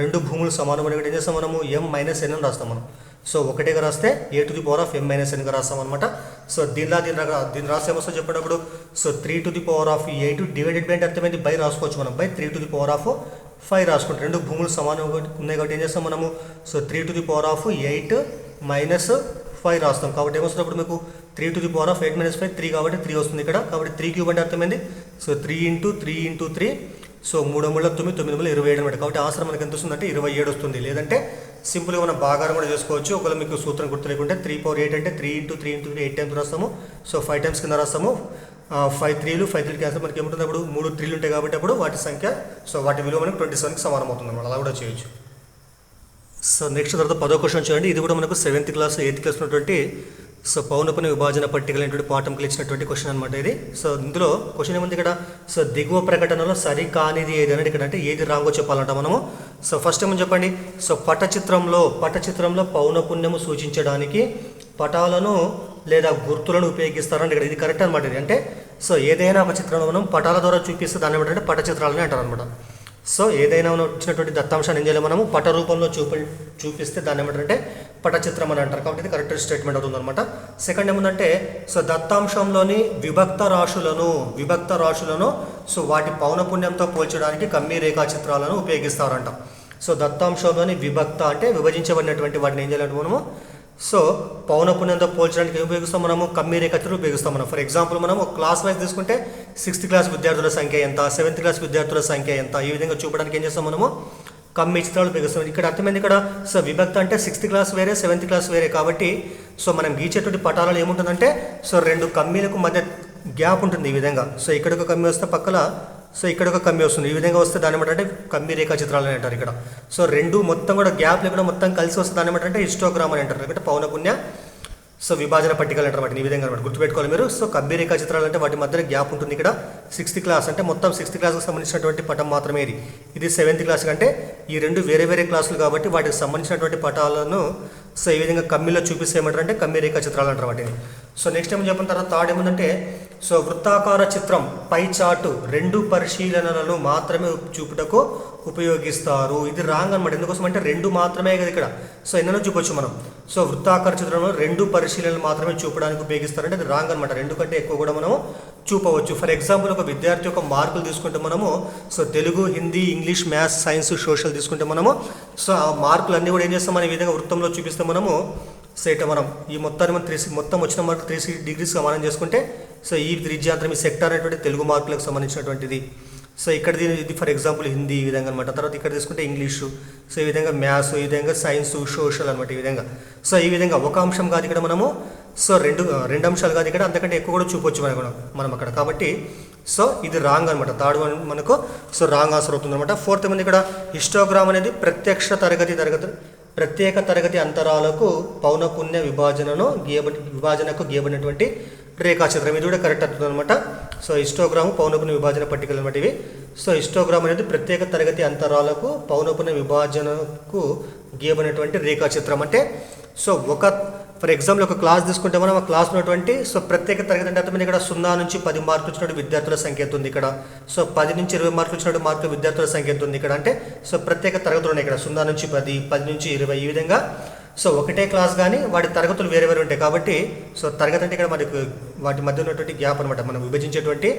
2 భూములు సమానం అని ఏం చేస్తాం మనము, m - n అని రాస్తాం మనం. సో ఒకటిగా రాస్తే a⁴m - n గా రాస్తాం అనమాట. సో దీన్ని రాస్తే ఏమొస్తో చెప్పినప్పుడు సో 3⁸ డివైడెడ్ బై అంటే అర్థమైంది బై రాసుకోవచ్చు మనం. బై 3⁵ రాసుకుంటాం. 2 భూములు సమానం ఉన్నాయి కాబట్టి ఏం చేస్తాం మనము, సో 3⁸ - 5 రాస్తాం. కాబట్టి ఏమొస్తున్నప్పుడు మీకు 3⁸ 5 3 కాబట్టి 3 వస్తుంది ఇక్కడ. కాబట్టి 3³ అంటే అర్థమైంది. సో 3 × 3 × 3 సో 3 × 9 9 × 27 అనమాట. కాబట్టి ఆన్సర్ మనకి ఎంత వస్తుందంటే 27 వస్తుంది. లేదంటే సింపుల్గా మనం భాగారం కూడా చేసుకోవచ్చు. ఒకవేళ మీకు సూత్రం గుర్తు లేకుంటే 3⁴ అంటే 3 × 3 × 3 8 టైమ్స్ రాస్తాము. సో 5 టైమ్స్ కింద రాస్తాము. 5 3లు 5 3 క్యాన్సల్. మనకి ఏముంటుంది అప్పుడు 3 3లు ఉంటాయి కాబట్టి అప్పుడు వాటి సంఖ్య సో వాటి విలువ మనకు 27కి సమానం అవుతుంది అనమాట. అలా కూడా చేయొచ్చు. సో నెక్స్ట్ తర్వాత 10వ క్వశ్చన్ చూడండి. ఇది కూడా మనకు 7th క్లాస్ 8th క్లాస్ ఉన్నటువంటి సో పౌనపున్య విభాజన పట్టికలు అనేటువంటి పాఠంకి ఇచ్చినటువంటి క్వశ్చన్ అనమాట ఇది. సో ఇందులో క్వశ్చన్ ఏముంది ఇక్కడ, సో దిగువ ప్రకటనలో సరి కానిది ఏది అనేది ఇక్కడ, అంటే ఏది రాంగో చెప్పాలంట మనము. సో ఫస్ట్ ఏమని చెప్పండి, సో పటచిత్రంలో పౌనపున్యము సూచించడానికి పటాలను లేదా గుర్తులను ఉపయోగిస్తారంటే ఇక్కడ ఇది కరెక్ట్ అనమాట. ఇది అంటే సో ఏదైనా ఒక చిత్రంలో మనం పటాల ద్వారా చూపిస్తే దాన్ని ఏమంటే పటచిత్రాలని అంటారు అనమాట. సో ఏదైనా వచ్చినటువంటి దత్తాంశాన్ని ఏం చేయాలి మనము పట రూపంలో చూపిస్తే దాన్ని ఏమంటారంటే పటచిత్రం అని అంటారు. కాబట్టి ఇది కరెక్ట్ స్టేట్మెంట్ అవుతుంది అనమాట. సెకండ్ ఏముందంటే సో దత్తాంశంలోని విభక్త రాశులను సో వాటి పౌనపున్యంతో పోల్చడానికి కమ్మీ రేఖాచిత్రాలను ఉపయోగిస్తారంట. సో దత్తాంశంలోని విభక్త అంటే విభజించబడినటువంటి వాటిని ఏం చేయాలంటే మనము సో పౌనపున్యంతో పోల్చడానికి ఉపయోగిస్తాం మనము, కమ్మీ రేఖాచిత్రాలు ఉపయోగిస్తాం మనం. ఫర్ ఎగ్జాంపుల్ మనం ఒక క్లాస్ వైజ్ తీసుకుంటే 6th క్లాస్ విద్యార్థుల సంఖ్య ఎంత, 7th క్లాస్ విద్యార్థుల సంఖ్య ఎంత, ఈ విధంగా చూపడానికి ఏం చేస్తాం మనము కమ్మీ చిత్రాలు ఉపయోగిస్తాం. ఇక్కడ అర్థమైంది ఇక్కడ సో విభక్త అంటే 6th క్లాస్ వేరే 7th క్లాస్ వేరే కాబట్టి సో మనం గీచేటువంటి పటాలలో ఏముంటుందంటే సో 2 కమ్మీలకు మధ్య గ్యాప్ ఉంటుంది ఈ విధంగా. సో ఇక్కడ ఒక కమ్మీ వస్తే పక్కల సో ఇక్కడ ఒక కమ్మీ వస్తుంది. ఈ విధంగా వస్తే దాని ఏమంటే కమ్మీ రేఖా చిత్రాలు అని అంటారు ఇక్కడ. సో 2 మొత్తం కూడా గ్యాప్ లేకుండా మొత్తం కలిసి వస్తే దాని ఏమంటే హిస్టోగ్రామ్ అని అంటారు. అంటే పౌనపున్య సో విభాజన పట్టికలు అంటారు వాటిని. ఈ విధంగా అనమాట గుర్తుపెట్టుకోవాలి మీరు. సో కమ్మీ రేఖా చిత్రాలు అంటే వాటి మధ్య గ్యాప్ ఉంటుంది. ఇక్కడ 6th క్లాస్ అంటే మొత్తం 6th క్లాస్కి సంబంధించినటువంటి పటం మాత్రమే ఇది 7th క్లాస్ అంటే ఈ 2 వేరే క్లాసులు కాబట్టి వాటికి సంబంధించినటువంటి పటాలను సో ఈ విధంగా కమ్మీలో చూపిస్తే ఏమంటారంటే కమ్మీ రేఖా చిత్రాలు అంటారు వాటిని. సో నెక్స్ట్ ఏమని చెప్పిన తర్వాత థర్డ్ ఏముందంటే సో వృత్తాకార చిత్రం పై చార్టు 2 పరిశీలనలను మాత్రమే చూపుటకు ఉపయోగిస్తారు. ఇది రాంగ్ అనమాట. ఎందుకోసం అంటే 2 మాత్రమే కదా ఇక్కడ. సో ఎన్నో చూపొచ్చు మనం. సో వృత్తాకార చిత్రంలో 2 పరిశీలనలు మాత్రమే చూపడానికి ఉపయోగిస్తారంటే అది రాంగ్ అనమాట. 2 కంటే ఎక్కువ కూడా మనము చూపవచ్చు. ఫర్ ఎగ్జాంపుల్ ఒక విద్యార్థి యొక్క మార్కులు తీసుకుంటే మనము so Telugu, Hindi, English, maths, science, social తీసుకుంటే మనము సో ఆ మార్కులు అన్నీ కూడా ఏం చేస్తాం, మనం ఈ విధంగా వృత్తంలో చూపిస్తే మనము సో ఇట్లా మనం ఈ మొత్తాన్ని మనం మొత్తం వచ్చిన మార్కులు 360 డిగ్రీస్గా మనం చేసుకుంటే సో ఈ త్రిజ్యాంతరం ఈ సెక్టార్ అనేటువంటి తెలుగు మార్కులకు సంబంధించినటువంటిది. సో ఇక్కడ ఇది ఫర్ ఎగ్జాంపుల్ హిందీ ఈ విధంగా అనమాట. తర్వాత ఇక్కడ తీసుకుంటే ఇంగ్లీషు, సో ఈ విధంగా మ్యాథ్స్, ఈ విధంగా సైన్స్, సోషల్ అనమాట ఈ విధంగా. సో ఈ విధంగా ఒక అంశం కాదు ఇక్కడ మనము సో రెండు అంశాలు కాదు ఇక్కడ, అంతకంటే ఎక్కువ కూడా చూపొచ్చు మనం అక్కడ. కాబట్టి సో ఇది రాంగ్ అనమాట. థర్డ్ వన్ మనకు సో రాంగ్ ఆన్సర్ అవుతుంది అనమాట. ఫోర్త్ ఏముంది ఇక్కడ, హిస్టోగ్రామ్ అనేది ప్రత్యేక తరగతి అంతరాలకు పౌనపున్య విభాజనకు గీయబడినటువంటి రేఖాచిత్రం. ఇది కూడా కరెక్ట్ అవుతుంది అనమాట. సో హిస్టోగ్రాము పౌనపున్య విభాజన పట్టికలు అనమాట ఇవి. సో హిస్టోగ్రామ్ అనేది ప్రత్యేక తరగతి అంతరాలకు పౌనపున్య విభాజనకు గీయబడినటువంటి రేఖాచిత్రం. అంటే సో ఫర్ ఎగ్జాంపుల్ ఒక క్లాస్ తీసుకుంటే మనం ఆ క్లాస్ ఉన్నటువంటి సో ప్రత్యేక తరగతి అంటే అర్థమైంది. ఇక్కడ 0 నుంచి 10 మార్కులు వచ్చినటువంటి విద్యార్థుల సంఖ్య ఎంత ఉంది ఇక్కడ, సో 10 నుంచి 20 మార్కులు వచ్చినటువంటి విద్యార్థుల సంఖ్య ఎంత ఉంది ఇక్కడ. అంటే సో ప్రత్యేక తరగతులు ఉన్నాయి ఇక్కడ 0 నుంచి 10, 10 నుంచి 20 ఈ విధంగా. సో ఒకటే క్లాస్ కానీ వాటి తరగతులు వేరే వేరే ఉంటాయి. కాబట్టి సో తరగతి అంటే ఇక్కడ మనకు వాటి మధ్య ఉన్నటువంటి గ్యాప్ అనమాట, మనం విభజించేటువంటి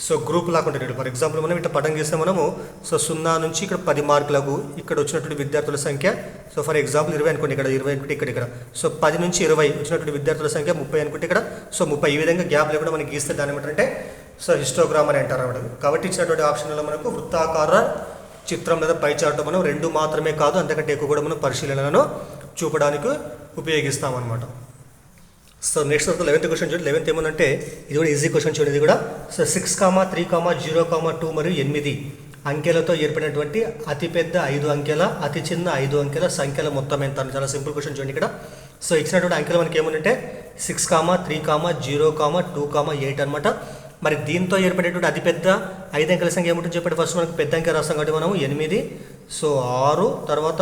సో గ్రూప్ లాగా ఉంటుంది. ఫర్ ఎగ్జాంపుల్ మనం ఇట్లా పటం గీస్తే మనము సో 0 నుంచి ఇక్కడ 10 మార్కులకు ఇక్కడ వచ్చినటువంటి విద్యార్థుల సంఖ్య సో ఫర్ ఎగ్జాంపుల్ 20 అనుకోండి, ఇక్కడ 20 అనుకుంటే ఇక్కడ సో 10 నుంచి 20 వచ్చినటువంటి విద్యార్థుల సంఖ్య 30 అనుకుంటే ఇక్కడ సో 30 ఈ విధంగా గ్యాప్ లేకుండా మనకి గీస్తే దాని ఏమంటారంటే సో హిస్టోగ్రామ్ అని అంటారు అన్నమాట. కాబట్టి ఇచ్చినటువంటి ఆప్షన్లో మనకు వృత్తాకార చిత్రం లేదా పై చార్ట్ మనం 2 మాత్రమే కాదు అంతకంటే ఎక్కువ కూడా మనం పరిశీలనలను చూపడానికి ఉపయోగిస్తామన్నమాట. సో నెక్స్ట్ 11th క్వశ్చన్ చూడండి. 11th ఏమనంటే ఇది కూడా ఈజీ క్వశ్చన్ చూడండి. ఇది కూడా సో 6, 3, 0, 2 మరియు 8 అంకెలతో ఏర్పడినటువంటి అతిపెద్ద 5 అంకెల అతి చిన్న 5 అంకెల సంఖ్యల మొత్తం ఎంత అని చాలా సింపుల్ క్వశ్చన్ చూడండి. ఇక్కడ సో ఇచ్చినటువంటి అంకెలు మనకి ఏమనంటే 6, 3, 0, 2, 8 అనమాట. మరి దీంతో ఏర్పడేటువంటి అతిపెద్ద 5 అంకెల సంఖ్య ఏమిటని చెప్పండి. ఫస్ట్ మనకు పెద్ద అంకె రాస్తాం కాబట్టి మనం 8, సో 6, తర్వాత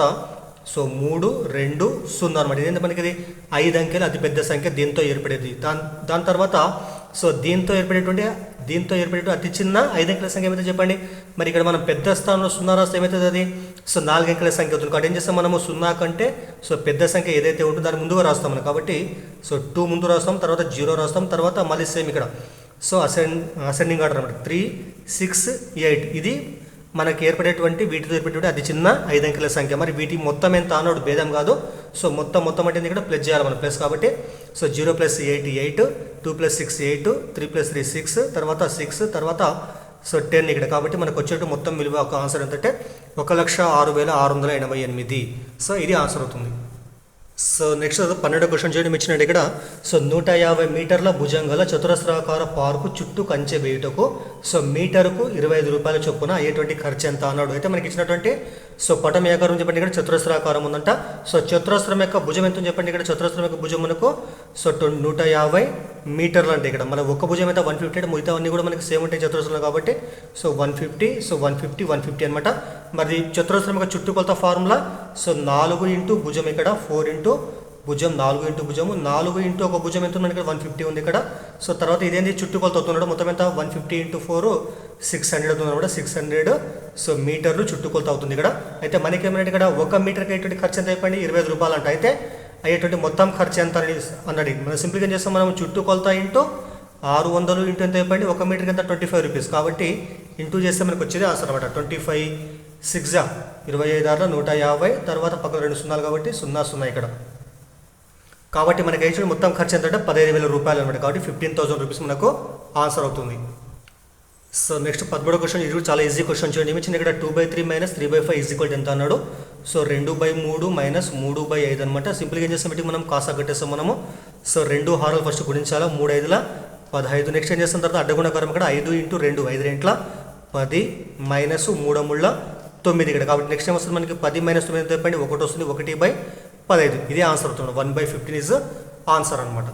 సో 3, 2, 0 అనమాట. ఇదేంటి మనకి ఇది 5 అంకెలు అతిపెద్ద సంఖ్య దీంతో ఏర్పడేది. దాని తర్వాత సో దీంతో ఏర్పడేటువంటి అతి చిన్న 5 అంకెల సంఖ్య ఏమైతే చెప్పండి. మరి ఇక్కడ మనం పెద్ద స్థానంలో 0 రాస్తే ఏమవుతుంది, అది సో 4 అంకెల సంఖ్య అవుతుంది. కాబట్టి ఏం చేస్తాం మనము 0 కంటే సో పెద్ద సంఖ్య ఏదైతే ఉంటుందో దాన్ని ముందుగా రాస్తాం మనం. కాబట్టి సో 2 ముందు రాస్తాం, తర్వాత 0 రాస్తాం, తర్వాత మళ్ళీ సేమ్ ఇక్కడ సో అసెండింగ్ ఆర్డర్ అనమాట 3, 6, 8 ఇది మనకి ఏర్పడేటువంటి వీటితో ఏర్పడేటువంటి అతి చిన్న 5 అంకెల సంఖ్య. మరి వీటి మొత్తం ఎంత అన్నాడు, భేదం కాదు. సో మొత్తం అంటే ఇక్కడ ప్లస్ చేయాలి మనం, ప్లస్ కాబట్టి సో 0 + 8 8, 2 + 6 8, 3 + 3 6, తర్వాత 6, తర్వాత సో 10 ఇక్కడ. కాబట్టి మనకు వచ్చేటువంటి మొత్తం విలువ ఒక ఆన్సర్ ఎంతంటే 1,06,688. సో ఇది ఆన్సర్ అవుతుంది. సో నెక్స్ట్ 12వ క్వశ్చన్ చేయడం ఇచ్చినట్టు ఇక్కడ సో 150 మీటర్ల భుజంగల చతురస్రాకార పార్కు చుట్టూ కంచె వేయుటకు సో మీటరుకు 25 రూపాయల చొప్పున అయ్యేటువంటి ఖర్చు ఎంత అన్నాడు. అయితే మనకి ఇచ్చినటువంటి సో పటం ఏకారం చెప్పండి. ఇక్కడ చతురస్రాకారం ఉందంట. సో చతురస్రం యొక్క భుజం ఎంత చెప్పండి. ఇక్కడ చతురస్రం యొక్క భుజం మనకు సో 150 మీటర్లు అంటే ఇక్కడ మన ఒక్క భుజం అయితే 150 అంటే మిగతా అన్నీ కూడా మనకి సేమ్ ఉంటాయి చతురస్రంలో. కాబట్టి సో 150, సో 150 అనమాట. మరి చతురస్రం యొక్క చుట్టుకొలత ఫార్ములా సో 4 ఇంటూ భుజం, ఇక్కడ 4 ఇంటూ భుజం, 4 ఇంటూ భుజము, 4 ఇంటూ ఒక భుజం ఎంత ఉంది ఇక్కడ 150 ఉంది ఇక్కడ. సో తర్వాత ఇదేంటి చుట్టుకొలత అవుతున్నాడు మొత్తం ఎంత 150 ఇంటూ 4 600 అవుతుంది అనమాట. 600 సో మీటర్లు చుట్టుకొలత అవుతుంది ఇక్కడ. అయితే మనకి ఏమైనా ఇక్కడ 1 మీటర్కి అయ్యేటువంటి ఖర్చు ఎంత అయిపోయింది 25 రూపాయలు అంట. అయితే అయ్యేటువంటి మొత్తం ఖర్చు ఎంత అన్నాడు. మనం సింపుల్గా ఏం చేస్తాం, మనం చుట్టుకొలత ఇంటూ 600 ఇంటూ ఎంత అయిపోయింది 1 మీటర్కి ఎంత 25 రూపీస్. కాబట్టి ఇంటూ చేస్తే మనకు వచ్చేది ఆన్సర్ అనమాట. 25 6 25 150, తర్వాత పక్కన 2 సున్నాలు కాబట్టి 0 ఇక్కడ. కాబట్టి మనకి అయితే మొత్తం ఖర్చు ఎంత అంటే 15,000 రూపాయలు అనమాట. కాబట్టి 15,000 రూపీస్ మనకు ఆన్సర్ అవుతుంది. సో నెక్స్ట్ 13వ క్వశ్చన్. ఇది చాలా ఈజీ క్వశ్చన్ చూడండి. ఏమిచ్చింది ఇక్కడ 2/3 - 3/5 ఎంత అన్నాడు. సో 2/3 - 3/5 అనమాట. సింపుల్గా ఏం చేస్తాం, మనం కాసా కట్టేస్తాం మనము. సో 2 హారాలు ఫస్ట్ గుణించాలా, 3 5 15. నెక్స్ట్ ఏం చేస్తాం తర్వాత అడ్డగుణకారం ఇక్కడ 5 × 2 5 2 10 - 3 9 ఇక్కడ. కాబట్టి నెక్స్ట్ ఏం వస్తుంది మనకి 10 - 9 ఎంత చెప్పండి 1 వస్తుంది. 1/15 ఇది ఆన్సర్ అవుతుంది. 1/15 ఈజ్ ఆన్సర్ అనమాట.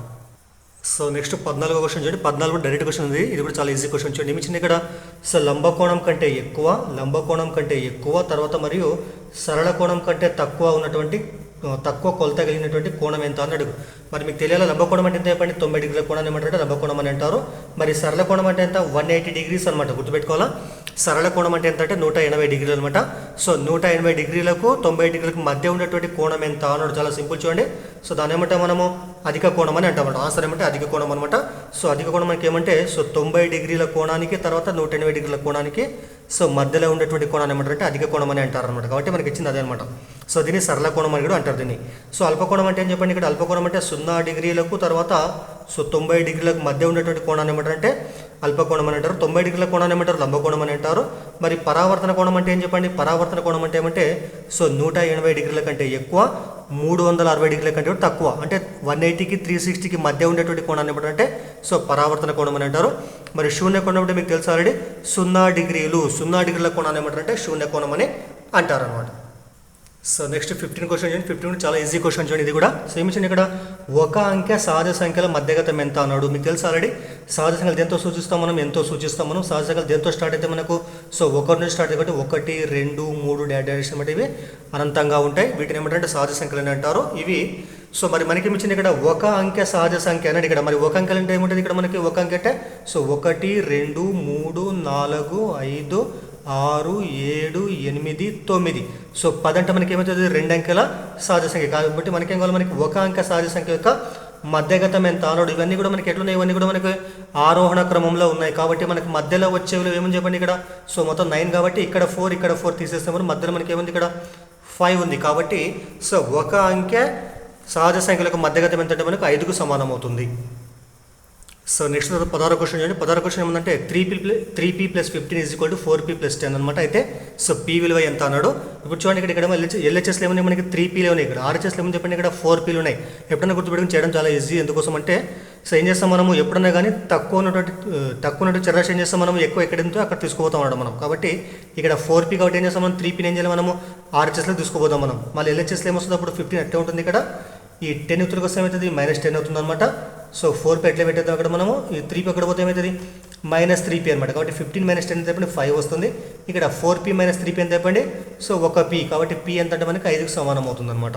సో నెక్స్ట్ 14వ క్వశ్చన్ చూడండి. 14 డైరెక్ట్ క్వశ్చన్ ఉంది. ఇది కూడా చాలా ఈజీ క్వశ్చన్ చూడండి. ఏమిచ్చింది ఇక్కడ సో లంబకోణం కంటే ఎక్కువ తర్వాత మరియు సరళ కోణం కంటే తక్కువ కొలత కలిగినటువంటి కోణం ఎంత అని అడుగు. మరి మీకు తెలియాలి లంబకోణం అంటే ఎంత చెప్పండి 90 డిగ్రీల కోణాన్ని ఏమంటారంటే లంబకోణం అని అంటారు. మరి సరళ కోణం అంటే ఎంత 180 డిగ్రీస్ అనమాట. గుర్తుపెట్టుకోవాలా, సరళ కోణం అంటే ఎంత అంటే 180 డిగ్రీలు అనమాట. సో 180 డిగ్రీలకు 90 డిగ్రీలకు మధ్య ఉన్నటువంటి కోణం ఎంత అన్నాడు. చాలా సింపుల్ చూడండి. సో దాని ఏమంటే మనము అధిక కోణం అని అంటాం. ఆన్సర్ ఏమంటే అధిక కోణం అనమాట. సో అధిక కోణం మనకి ఏమంటే సో 90 డిగ్రీల కోణానికి తర్వాత 180 డిగ్రీల కోణానికి సో మధ్యలో ఉండేటువంటి కోణాన్ని ఏమంటారంటే అధిక కోణం అని అంటారు అనమాట. కాబట్టి మనకి ఇచ్చింది అదే అనమాట. సో దీన్ని సరళ కోణం అని కూడా అంటారు దీన్ని. సో అల్పకోణం అంటే ఏం చెప్పండి, ఇక్కడ అల్పకోణం అంటే 0 డిగ్రీలకు తర్వాత సో 90 డిగ్రీలకు మధ్య ఉండేటువంటి కోణాన్ని ఏమంటారంటే అల్పకోణం అని అంటారు. 90 డిగ్రీల కోణాన్ని ఏమంటారు, లంబకోణం అని అంటారు. మరి పరావర్తన కోణం అంటే ఏం చెప్పండి, పరావర్తన కోణం అంటే ఏమంటే సో 180 డిగ్రీల కంటే ఎక్కువ, 360 డిగ్రీల కంటే కూడా తక్కువ, అంటే 180కి 360కి మధ్య ఉండేటువంటి కోణాన్ని ఏమంటారంటే సో పరావర్తన కోణం అని అంటారు. మరి శూన్య కోణం అంటే మీకు తెలుసు ఆల్రెడీ, 0 డిగ్రీల కోణాన్ని ఏమంటారంటే శూన్య కోణం అని అంటారు అనమాట. సో నెక్స్ట్ 15 క్వశ్చన్ చూడండి. 15 చాలా ఈజీ క్వశ్చన్ చూడండి ఇది కూడా. సో ఏమిచ్చండి ఇక్కడ, ఒక అంకె సహజ సంఖ్యల మధ్యగతం ఎంత అన్నాడు. మీకు తెలుసు ఆల్రెడీ సహజ సంఖ్యలు దేంతో సూచిస్తాం మనం, ఎంతో సూచిస్తాం మనం. సహజ సంఖ్యలు దేంతో స్టార్ట్ అయితే మనకు సో 1 నుంచి స్టార్ట్ అయితే 1, 2, 3 డైరెక్షన్ బట్టి ఇవి అనంతంగా ఉంటాయి. వీటిని ఏమంటారంటే సహజ సంఖ్యలు అని అంటారు ఇవి. సో మరి మనకి ఏమిచ్చింది ఇక్కడ ఒక అంకె సహజ సంఖ్య అన్నాడు ఇక్కడ. మరి ఒక అంకెలు అంటే ఏముంటుంది ఇక్కడ మనకి, ఒక అంకె అంటే సో 1, 2, 3, 4, 5, 6, 7, 8, 9. సో 10 అంటే మనకి ఏమవుతుంది, 2 అంకెల సహజ సంఖ్య. కాబట్టి మనకేం కావాలి, మనకి ఒక అంక సహజ సంఖ్య యొక్క మధ్యగతం ఎంత అన్నాడు. ఇవన్నీ కూడా మనకి ఎట్లున్నాయి, ఇవన్నీ కూడా మనకి ఆరోహణ క్రమంలో ఉన్నాయి. కాబట్టి మనకి మధ్యలో వచ్చేవి ఏమని చెప్పండి ఇక్కడ, సో మొత్తం 9 కాబట్టి ఇక్కడ 4 తీసేస్తే మనం మధ్యలో మనకి ఏముంది ఇక్కడ 5 ఉంది. కాబట్టి సో ఒక అంకె సహజ సంఖ్యలకు మధ్యగతం ఎంత అంటే మనకు 5కు సమానం అవుతుంది. సో నెక్స్ట్ 16 క్వశ్చన్ చూడండి. 16 క్వశ్చన్ ఏమంటే 3p + 15 = 4p + 10 అనమాట. అయితే సో p విలువ ఎంత అన్నాడు. ఇప్పుడు చూడండి ఇక్కడ ఎల్హెచ్ఎస్లో ఏమన్నా మనకి 3pలే ఉన్నాయి, ఇక్కడ ఆర్హెచ్ఎస్లో ఏమని చెప్పండి ఇక్కడ 4pలు ఉన్నాయి. ఎప్పుడైనా గుర్తుపెట్టుకుని చేయడం చాలా ఈజీ. ఎందుకోసం అంటే సో ఏం చేస్తాం మనము, ఎప్పుడైనా కానీ తక్కువ ఉన్నటువంటి చర్రాశి ఏం చేస్తాం మనము, ఎక్కువ ఎక్కడంతో అక్కడ తీసుకుపోతాం అన్నాడు మనం. కాబట్టి ఇక్కడ 4p కాబట్టి ఏం చేస్తాం మనం, 3pని ఏం చేయాలి మనము ఆర్హెచ్ఎస్లో తీసుకుపోతాం మనం. మళ్ళీ ఎల్హెచ్ఎస్లో ఏమొస్తుంది అప్పుడు 15 ఎట్లా ఉంటుంది ఇక్కడ, ఈ 10 ఉత్తరకు వస్తే ఏమవుతుంది -10 అవుతుంది అనమాట. సో 4p ఎట్లా పెట్టేద్దాం అక్కడ మనము, ఈ 3p ఎక్కడ పోతే ఏమవుతుంది -3p అనమాట. కాబట్టి 15 - 10 ఎంత చెప్పండి 5 వస్తుంది. ఇక్కడ 4p - 3p ఎంత చెప్పండి, సో 1p. కాబట్టి p ఎంత అంటే మనకి 5కు సమానం అవుతుంది అనమాట.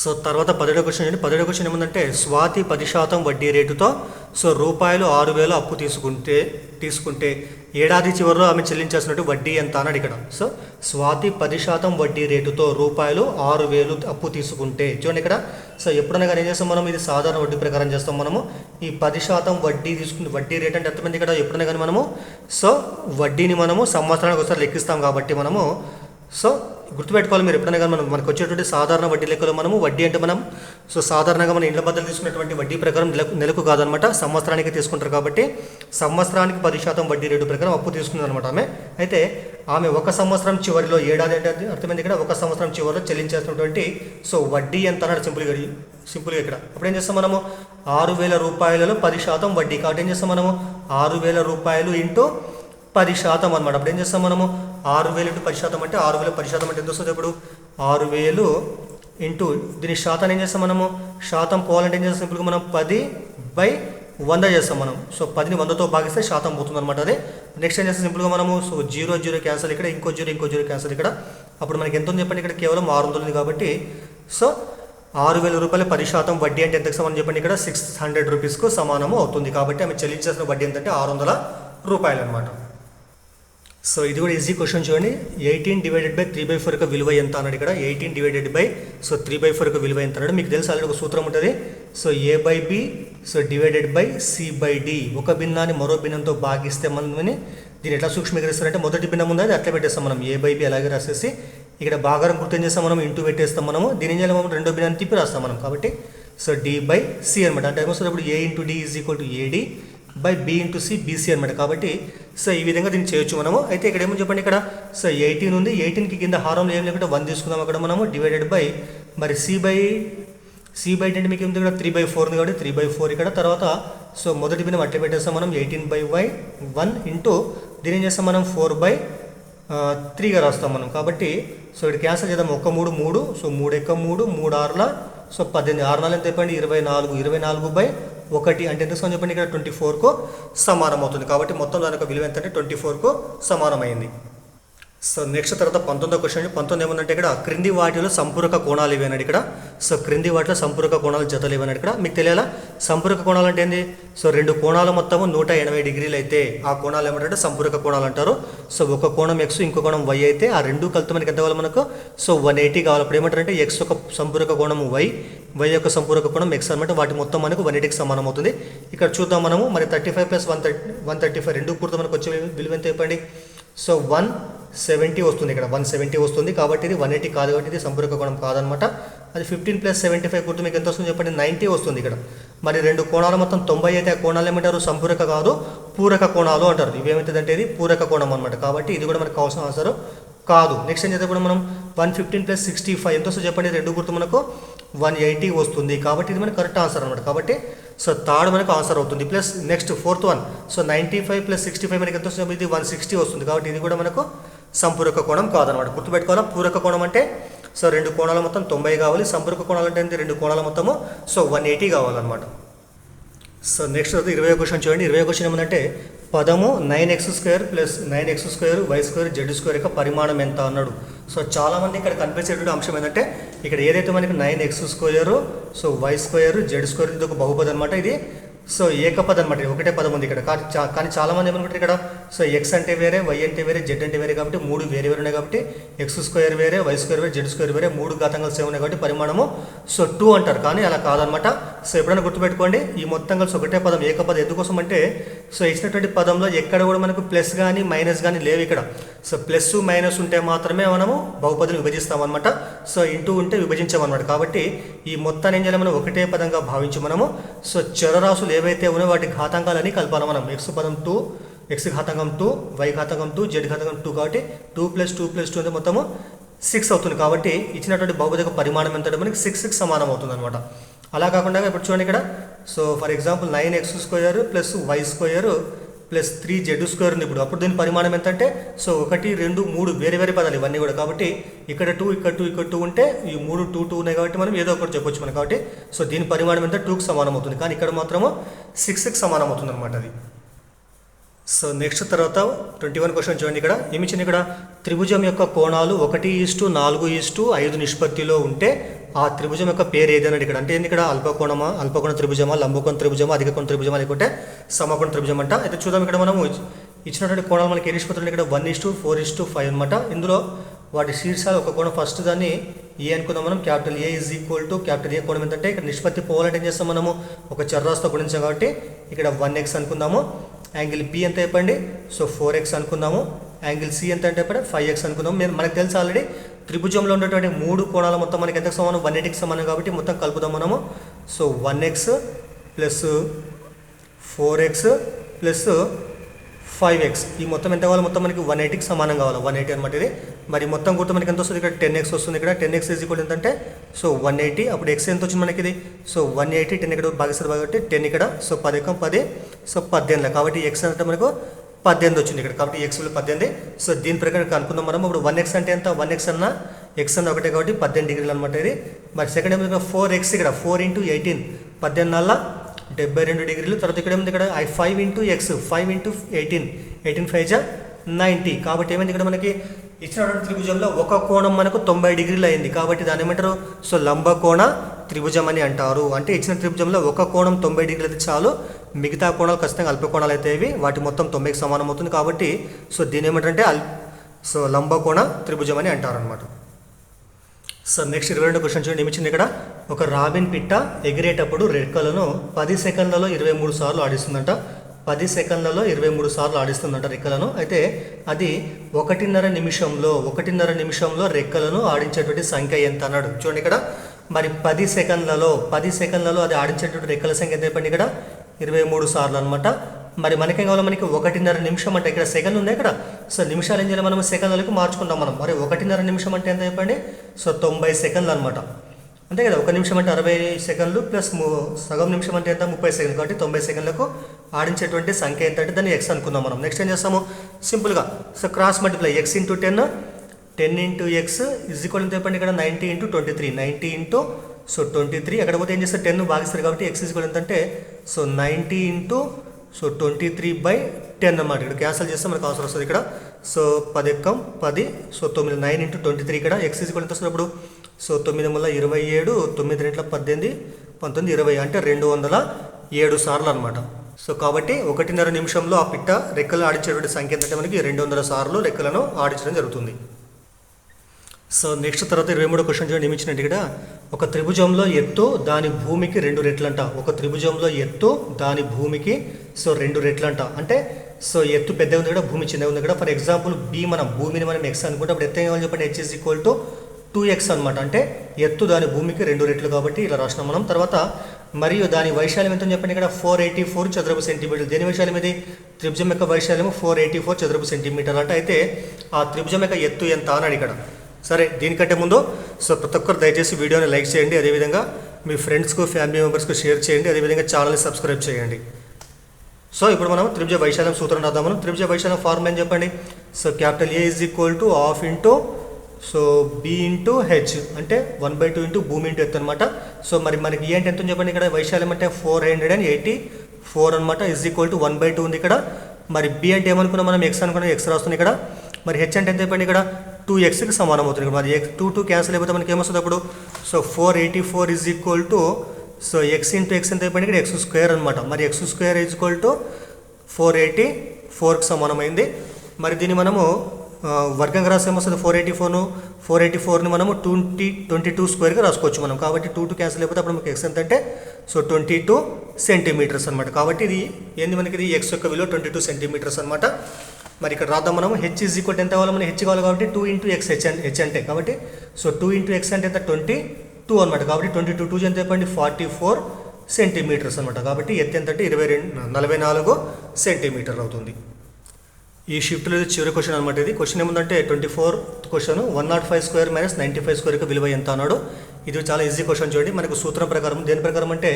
సో తర్వాత 17వ క్వశ్చన్ అండి. 17వ క్వశ్చన్ ఏముందంటే, స్వాతి 10% వడ్డీ రేటుతో సో రూపాయలు 6,000 అప్పు తీసుకుంటే ఏడాది చివరిలో ఆమె చెల్లించాల్సినట్టు వడ్డీ ఎంత అన్నాడు ఇక్కడ. సో స్వాతి 10% వడ్డీ రేటుతో రూపాయలు 6,000 అప్పు తీసుకుంటే, చూడండి ఇక్కడ సో ఎప్పుడైనా కానీ ఏం చేస్తాం మనం, ఇది సాధారణ వడ్డీ ప్రకారం చేస్తాం మనము. ఈ 10% వడ్డీ తీసుకుంటే వడ్డీ రేట్ అంటే అర్థమైంది ఇక్కడ. ఎప్పుడైనా కానీ మనము సో వడ్డీని మనము సంవత్సరానికి ఒకసారి లెక్కిస్తాం కాబట్టి మనము సో గుర్తుపెట్టుకోవాలి మీరు. ఎప్పుడైనా కానీ మనకు వచ్చేటువంటి సాధారణ వడ్డీ లెక్కలో మనము వడ్డీ అంటే మనం సో సాధారణంగా మన ఇండ్ల బద్దలు తీసుకున్నటువంటి వడ్డీ ప్రకారం నెలకు కాదనమాట, సంవత్సరానికి తీసుకుంటారు. కాబట్టి సంవత్సరానికి 10% వడ్డీ రేటు ప్రకారం అప్పు తీసుకుంది అనమాట ఆమె. అయితే ఆమె 1 సంవత్సరం చివరిలో, ఏడాది అంటే అర్థమైంది ఇక్కడ, 1 సంవత్సరం చివరిలో చెల్లించాల్సినటువంటి సో వడ్డీ ఎంత అన్నాడు సింపుల్గా ఇక్కడ. అప్పుడు ఏం చేస్తాం మనము, 6,000 రూపాయలలో 10% వడ్డీ. కాబట్టి ఏం చేస్తాం మనము, 6,000 రూపాయలు ఇంటూ 10% అనమాట. అప్పుడు ఏం చేస్తాం మనము, 6,000 × 10% అంటే 6,000 10% అంటే ఎంత వస్తుంది ఇప్పుడు, 6,000 ఇంటూ దీని శాతాన్ని ఏం చేస్తాం మనము, శాతం పోవాలంటే ఏం చేస్తాం సింపుల్గా మనం 10/100 చేస్తాం మనం. సో 10ని 100తో భాగిస్తే శాతం పోతుంది అనమాట. అదే నెక్స్ట్ ఏం చేస్తాం సింపుల్గా మనము, సో 0 క్యాన్సల్ ఇక్కడ, ఇంకో జీరో క్యాన్సల్ ఇక్కడ. అప్పుడు మనకి ఎంత ఉంది చెప్పండి ఇక్కడ, కేవలం 600 ఉంది. కాబట్టి సో 6,000 రూపాయలు 10% వడ్డీ అంటే ఎంతకు సమానం చెప్పండి ఇక్కడ, 600 రూపీస్కు సమానము అవుతుంది. కాబట్టి ఆమె చెల్లించాల్సిన వడ్డీ ఎంతంటే 600 రూపాయలు అనమాట. సో ఇది కూడా ఈజీ క్వశ్చన్ చూడండి. 18 / 3/4 యొక్క విలువ ఎంత అన్నాడు ఇక్కడ. 18 / 3/4 యొక్క విలువ ఎంత అన్నాడు. మీకు తెలుసు ఆల్రెడీ ఒక సూత్రం ఉంటుంది. So a/b so /c/d. ఒక భిన్నాన్ని మరో భిన్నంతో భాగిస్తే మనని దీన్ని ఎట్లా సూక్ష్మీకరిస్తారంటే, మొదటి భిన్నం ఉంది అది అట్లా పెట్టేస్తాం మనం, a/b అలాగే రాసేసి ఇక్కడ భాగారం గుర్తు ఏం చేస్తాం మనం, ఇంటూ పెట్టేస్తాం మనము. దీని ఏం చేయాలి మనం, రెండో భిన్నాన్ని తిప్పి రాస్తాం మనం. కాబట్టి సో d/c అనమాట. అంటే ఏమొస్తుంది అప్పుడు a × d = ad /b × c bc అనమాట. కాబట్టి సో ఈ విధంగా దీన్ని చేయొచ్చు మనము. అయితే ఇక్కడ ఏమో చెప్పండి ఇక్కడ, సో 18 ఉంది, 18కి కింద హారంలో ఏం లేకుండా 1 తీసుకుందాం అక్కడ మనము, డివైడెడ్ బై మరి c/d అంటే మీకు ఏమిటి ఇక్కడ 3/4 ఉంది కాబట్టి 3/4 ఇక్కడ. తర్వాత సో మొదటి భిన్నం అట్లా పెట్టేస్తాం మనం, 18/1 ఇంటూ దీని ఏం చేస్తాం మనం 4/3గా రాస్తాం మనం. కాబట్టి సో ఇక్కడ క్యాన్సల్ చేద్దాం, 1 3 3, సో 3 × 3 3 6 సో 18, 6 4 ఎంత చెప్పండి 24, 24/1 అంటే ఎంత చెప్పండి ఇక్కడ 24కు సమానం అవుతుంది. కాబట్టి మొత్తం దాని యొక్క విలువ ఎంత అంటే 24కు సమానమైంది. సో నెక్స్ట్ తర్వాత 19వ క్వశ్చన్. 19 ఏమందంటే ఇక్కడ క్రింది వాటిలో సంపూరక కోణాలు ఇవి అన్నాడు ఇక్కడ. సో క్రింది వాటిలో సంపూరక కోణాలు జతలు ఇవి అన్నాడు ఇక్కడ. మీకు తెలియాలా సంపూరక కోణాలు అంటే ఏంది? సో రెండు కోణాలు మొత్తము 180 డిగ్రీలు అయితే ఆ కోణాలు ఏమంటే సంపూరక కోణాలు అంటారు. సో ఒక కోణం ఎక్స్ ఇంకో కోణం వై అయితే ఆ రెండు కలిసి మనకి ఎంత కావాలి మనకు? సో 180 కావాలి. అప్పుడు ఏమంటారంటే ఎక్స్ ఒక సంపూరక కోణము వై యొక్క సంపూరక కోణం ఎక్స్ అనమాట. వాటి మొత్తం మనకు 180కి సమానం అవుతుంది. ఇక్కడ చూద్దాం మనము మరి 35 + 135 రెండు పూర్తి మనకు వచ్చే విలువ ఎంత చెప్పండి? సో 170 వస్తుంది. ఇక్కడ 170 వస్తుంది కాబట్టి ఇది 180 కాదు కాబట్టి ఇది సంపూరక కోణం కాదనమాట. అది 15 + 75 గుర్తు మీకు ఎంత వస్తుంది చెప్పండి? 90 వస్తుంది ఇక్కడ. మరి రెండు కోణాలు మొత్తం 90 అయితే ఆ కోణాలు ఏమంటారు? సంపూరక కాదు పూరక కోణాలు అంటారు. ఇవి ఏమవుతుందంటే ఇది పూరక కోణం అనమాట. కాబట్టి ఇది కూడా మనకు కావాల్సిన ఆన్సర్ కాదు. నెక్స్ట్ ఏం చేస్తే కూడా మనం 115 + 65 ఎంత వస్తుంది చెప్పండి? రెండు గుర్తు మనకు 180 వస్తుంది. కాబట్టి ఇది మనకు కరెక్ట్ ఆన్సర్ అనమాట. కాబట్టి సో థర్డ్ మనకు ఆన్సర్ అవుతుంది. Plus next fourth one. So 95 + 65 మనకి ఎంత వస్తుంది? ఇది 160 వస్తుంది. కాబట్టి ఇది కూడా మనకు సంపూరక కోణం కాదనమాట. గుర్తుపెట్టుకోవాలా పూరక కోణం అంటే సో రెండు కోణాల మొత్తం 90 కావాలి. సంపూరక కోణాలు అంటే రెండు కోణాల మొత్తము సో 180 కావాలన్నమాట. సో నెక్స్ట్ 20వ క్వశ్చన్ చూడండి. 20వ క్వశ్చన్ ఏమంటే పదము 9x² + 9x² y² z² యొక్క పరిమాణం ఎంత అన్నాడు. సో చాలామంది ఇక్కడ కనిపించేటువంటి అంశం ఏంటంటే ఇక్కడ ఏదైతే మనకి 9x² సో y² z² ఇది ఒక బహుపది అనమాట. ఇది సో ఏకపదం అనమాట. ఒకటే పదం ఉంది ఇక్కడ. కానీ చాలామంది ఏమనుకుంటారు ఇక్కడ సో ఎక్స్ అంటే వేరే వై అంటే వేరే జెడ్ అంటే వేరే కాబట్టి మూడు వేరే వేరే ఉన్నాయి కాబట్టి x² వేరే y² వేరే z² వేరే మూడు ఘాతంగా సేమ్ ఉన్నాయి కాబట్టి పరిమాణము సో 2 అంటారు. కానీ అలా కాదనమాట. సో ఎప్పుడైనా గుర్తుపెట్టుకోండి ఈ మొత్తం కలిసి ఒకటే పదం ఏకపదం. ఎందుకోసం అంటే సో ఇచ్చినటువంటి పదంలో ఎక్కడ కూడా మనకు ప్లస్ కానీ మైనస్ కానీ లేవు ఇక్కడ. సో ప్లస్ మైనస్ ఉంటే మాత్రమే మనము బహుపదిని విభజిస్తామన్నమాట. సో ఇంటూ ఉంటే విభజించామన్నమాట. కాబట్టి ఈ మొత్తాన్ని ఏం చేయాలి మనం? ఒకటే పదంగా భావించి మనము సో చరరాశులు ఏవైతే ఉన్నాయో వాటి ఘాతాంకాలని కలపాలి మనం. ఎక్స్ పదం 2, ఎక్స్ ఘాతాంకం 2, వై ఘాతాంకం 2, జెడ్ ఘాతాంకం 2 కాబట్టి 2 + 2 + 2 అంటే మొత్తము 6 అవుతుంది. కాబట్టి ఇచ్చినటువంటి బహుపదిక పరిమాణం ఎంత మనకి 6కి సమానం అవుతుంది అనమాట. అలా కాకుండా ఇప్పుడు చూడండి ఇక్కడ so for example 9x² + y² + 3z² ఉంది. ఇప్పుడు అప్పుడు దీని పరిమాణం ఎంత అంటే సో 1, 2, 3 వేరే వేరే పదాలు ఇవన్నీ కూడా. కాబట్టి ఇక్కడ 2 ఇక్కడ 2 ఇక్కడ 2 ఉంటే ఈ 3 2 2 ఉన్నాయి కాబట్టి మనం ఏదో ఒకటి చెప్పొచ్చు మనం. కాబట్టి సో దీని పరిమాణం ఎంత 2కి సమానం అవుతుంది. కానీ ఇక్కడ మాత్రము 6కి సమానం అవుతుంది అనమాట అది. సో నెక్స్ట్ తర్వాత 21 క్వశ్చన్ చూడండి. ఇక్కడ ఏమిచ్చింది? ఇక్కడ త్రిభుజం యొక్క కోణాలు 1:4:5 నిష్పత్తిలో ఉంటే ఆ త్రిభుజం యొక్క పేరు ఏదన్నాడు ఇక్కడ. అంటే ఏంది ఇక్కడ? అల్పకోణమా, అల్పకోణ త్రిభుజమా, లంబకోణ త్రిభుజమా, అధిక కోణ త్రిభుజమా, లేకుంటే సమకోణ త్రిభుజం అంట. అయితే చూద్దాం ఇక్కడ మనము ఇచ్చినటువంటి కోణాలు మనకి ఏ నిష్పత్తులు ఇక్కడ 1:4:5 అనమాట. ఇందులో వాటి శీర్షాలు ఒక కోణం ఫస్ట్ దాన్ని ఏ అనుకుందాం మనం. క్యాపిటల్ ఏ = ఏ కోణం ఏంటంటే ఇక్కడ నిష్పత్తి పోవాలంటే ఏం చేస్తాం మనము? ఒక చర్రాస్తో గుణించాం కాబట్టి ఇక్కడ 1x అనుకుందాము. యాంగిల్ బి ఎంత చెప్పండి? సో 4x అనుకుందాము. యాంగిల్ సి ఎంత అంటే చెప్పండి 5x అనుకుందాము. మనకు తెలుసు ఆల్రెడీ త్రిభుజంలో ఉన్నటువంటి మూడు కోణాల మొత్తం మనకి ఎంత సమానం? 180కి సమానం కాబట్టి మొత్తం కలుపుదాం మనము. సో 1x + 4x + 5x ఈ మొత్తం ఎంత కావాలి? మొత్తం మనకి 180కి సమానం కావాలి. 180 అనమాట ఇది. మరి మొత్తం గుర్తు మనకి ఎంత వస్తుంది? ఇక్కడ 10x వస్తుంది. ఇక్కడ 10x = ఎంతంటే సో 180. అప్పుడు x ఎంత వచ్చింది మనకి ఇది? సో 180 10 ఇక్కడ భాగిస్తుంది కాబట్టి 10 ఇక్కడ. సో 10 × 10 సో 18 కాబట్టి x అంటే మనకు 18 వచ్చింది ఇక్కడ. కాబట్టి x విలువ 18. సో దీని ప్రకారం అనుకుందాం మనం. ఇప్పుడు 1x అంటే ఎంత? 1x అన్న x అన్న ఒకటే కాబట్టి 18 డిగ్రీలు అనమాట ఇది. మరి సెకండ్ ఏమైంది? 4x ఇక్కడ 4 × 18 18 72 డిగ్రీలు. తర్వాత ఇక్కడ ఏమైంది? ఇక్కడ 5 × x 5 × 18 18 5 90. కాబట్టి ఏమైంది? ఇక్కడ మనకి ఇచ్చినటువంటి త్రిభుజంలో ఒక కోణం మనకు 90 డిగ్రీలు అయింది. కాబట్టి దాన్ని ఏమంటారు? సో లంబకోణ త్రిభుజం అని అంటారు. అంటే ఇచ్చిన త్రిభుజంలో ఒక కోణం 90 డిగ్రీలు అయితే చాలు, మిగతా కోణాలు ఖచ్చితంగా అల్పకోణాలు అయితే ఇవి. వాటి మొత్తం 90కి సమానం అవుతుంది. కాబట్టి సో దీని ఏమంటారంటే సో లంబకోణ త్రిభుజం అని అంటారు అనమాట. సో నెక్స్ట్ 22 క్వశ్చన్ చూడండి. ఏమిచ్చింది ఇక్కడ? ఒక రాబిన్ పిట్ట ఎగిరేటప్పుడు రెక్కలను 10 సెకండ్లలో 23 సార్లు ఆడిస్తుందంట. 10 సెకండ్లలో 23 సార్లు ఆడిస్తుందంట రెక్కలను. అయితే అది 1.5 నిమిషంలో రెక్కలను ఆడించేటువంటి సంఖ్య ఎంత అన్నాడు. చూడండి ఇక్కడ మరి 10 సెకండ్లలో అది ఆడించేటువంటి రెక్కల సంఖ్య ఎంత చెప్పండి? ఇక్కడ 23 సార్లు అనమాట. మరి మనకేం కావాలి? మనకి 1.5 నిమిషం అంటే ఇక్కడ సెకండ్ ఉంది ఇక్కడ. సో నిమిషాలు ఏం చేయాలి? మనం సెకండ్లకు మార్చుకుంటాం మనం. మరి 1.5 నిమిషం అంటే ఎంత చెప్పండి? సో 90 సెకండ్లు అనమాట. అంతే కదా. 1 నిమిషం అంటే 60 సెకండ్లు ప్లస్ సగం నిమిషం అంటే ఎంత? 30 సెకండ్లు. కాబట్టి 90 సెకండ్లకు ఆడించేటువంటి సంఖ్య ఎంత అంటే దాన్ని x అనుకుందాం మనం. నెక్స్ట్ ఏం చేస్తాము? సింపుల్గా so cross multiply x × 10 10 × x = ఎంత చెప్పండి? ఇక్కడ 90 × 23 90 × సో 23. అక్కడ పోతే ఏం చేస్తారు? 10 భాగిస్తారు కాబట్టి x = ఎంత అంటే సో 90 × సో 23/10 అన్నమాట. ఇక్కడ క్యాన్సిల్ చేస్తే మనకు ఆన్సర్ వస్తుంది ఇక్కడ. సో 10 ఎక్కం 10, సో 9 9 ఇంటూ 23 ఇక్కడ ఎక్స్ ఈజ్ ఎంత వస్తుంది అప్పుడు. సో 9 మూల 27, 9 2 18, 19 20 అంటే 207 సార్లు అనమాట. సో కాబట్టి 1.5 నిమిషంలో ఆ పిట్ట రెక్కలు ఆడించేటువంటి సంఖ్య ఏంటంటే మనకి 200 సార్లు రెక్కలను ఆడించడం జరుగుతుంది. సో నెక్స్ట్ తర్వాత 23వ క్వశ్చన్ చూడండి. ఏమిచ్చినట్టు ఇక్కడ ఒక త్రిభుజంలో ఎత్తు దాని భూమికి 2 రెట్లంట. ఒక త్రిభుజంలో ఎత్తు దాని భూమికి సో 2 రెట్లంట. అంటే సో ఎత్తు పెద్దగా ఉంది కూడా, భూమి చిన్నగా ఉంది కూడా. ఫర్ ఎగ్జాంపుల్ మన భూమిని మనం ఎక్స్ అనుకుంటే అప్పుడు ఎత్తు ఏం కావాలి చెప్పండి, H is equal to 2x అనమాట. అంటే ఎత్తు దాని భూమికి 2 రెట్లు కాబట్టి ఇలా రాసినాం మనం. తర్వాత మరియు దాని వైశాల్యం ఎంత చెప్పండి ఇక్కడ 484 చదరపు సెంటీమీటర్లు. దేని వైశాల్యం ఇది, త్రిభుజం యొక్క వైశాల్యం 484 చదరపు సెంటీమీటర్లు. అంటే అయితే ఆ త్రిభుజం యొక్క ఎత్తు ఎంత అన్నాడు ఇక్కడ. సరే, దీనికంటే ముందు సో ప్రతి ఒక్కరు దయచేసి వీడియోని లైక్ చేయండి, అదేవిధంగా మీ ఫ్రెండ్స్కు ఫ్యామిలీ మెంబర్స్కు షేర్ చేయండి, అదేవిధంగా ఛానల్ని సబ్స్క్రైబ్ చేయండి. సో ఇప్పుడు మనం త్రిభుజ వైశాల్యం సూత్రం రాద్దాం. మనం త్రిభుజ వైశాల్యం ఫార్ములా ఏం చెప్పండి. So capital A is equal to half into so B into H అంటే 1/2 ఇంటూ భూమి ఇంటూ ఎత్తు అనమాట. సో మరి మనకి ఏ అంటే ఎంత చెప్పండి ఇక్కడ, వైశాల్యం అంటే 484 అనమాట, ఈజ్ ఈక్వల్ టు 1/2 ఉంది ఇక్కడ. మరి B అంటే ఏమనుకున్నాం మనం, ఎక్స్ అనుకున్నాం, ఎక్స్ రాస్తుంది ఇక్కడ. మరి హెచ్ అంటే ఎంత చెప్పండి ఇక్కడ 2xకి సమానం అవుతుంది. మరి 2 క్యాన్సిల్ అయిపోతే మనకి ఏమొస్తుంది అప్పుడు. So 484 is equal to so X into X ఎంత అయిపోయింది ఇక్కడ x² అనమాట. మరి x² ఈజ్ ఈక్వల్ టు 484కి సమానమైంది. మరి దీన్ని మనము వర్గంగా రాస్తే ఏమొస్తుంది, 484ని మనము 22² రాసుకోవచ్చు మనం. కాబట్టి 2 క్యాన్సిల్ అయిపోతే అప్పుడు మనకి ఎక్స్ ఎంత అంటే సో 22 సెంటీమీటర్స్ అనమాట. కాబట్టి ఇది ఏంది మనకి, ఇది ఎక్స్ యొక్క విలువ 22 సెంటీమీటర్స్ అనమాట. మరి ఇక్కడ రాద్దాం మనము, హెచ్ ఈజ్ ఈక్వల్ ఎంత కావాలి, మనకి హెచ్ కావాలి కాబట్టి 2 ఇంటూ ఎక్స్ హెచ్ అంటే. కాబట్టి సో 2 ఇంటూ ఎక్స్ అంటే ఎంత 22 అనమాట. కాబట్టి 22 2 ఎంత చెప్పండి 44 సెంటీమీటర్స్ అనమాట. కాబట్టి ఎత్తు ఎంత అంటే 44 సెంటీమీటర్లు అవుతుంది. ఈ షిఫ్ట్లో ఇది చివరి క్వశ్చన్ అనమాట. ఇది క్వశ్చన్ ఏముందంటే 24th క్వశ్చన్ 105² మైనస్ 95² యొక్క విలువ ఎంత అన్నాడు. ఇది చాలా ఈజీ క్వశ్చన్ చూడండి. మనకు సూత్రం ప్రకారం దేని ప్రకారం అంటే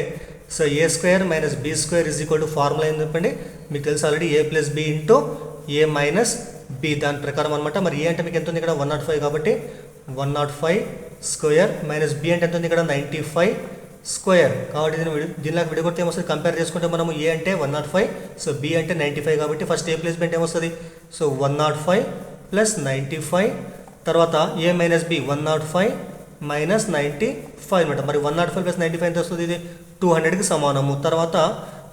so A² minus B² is equal to formula ఏం చెప్పండి, మీకు తెలుసు already A plus B into A minus B, దాని ప్రకారం అనమాట. మరి ఏ అంటే మీకు ఎంత ఉంది ఇక్కడ 105 కాబట్టి 105² మైనస్ B అంటే ఎంత ఉంది ఇక్కడ 95² కాబట్టి దీనిలాగా విడగొడితే ఏమొస్తుంది, కంపేర్ చేసుకుంటే మనము A అంటే 105 సో B అంటే 95 కాబట్టి ఫస్ట్ A ప్లస్ B అంటే ఏమొస్తుంది, సో 105 ప్లస్ 95 తర్వాత A మైనస్ B 105 మైనస్ 95 అనమాట. మరి 105 ప్లస్ 95 ఎంత వస్తుంది, ఇది 200కి సమానము. తర్వాత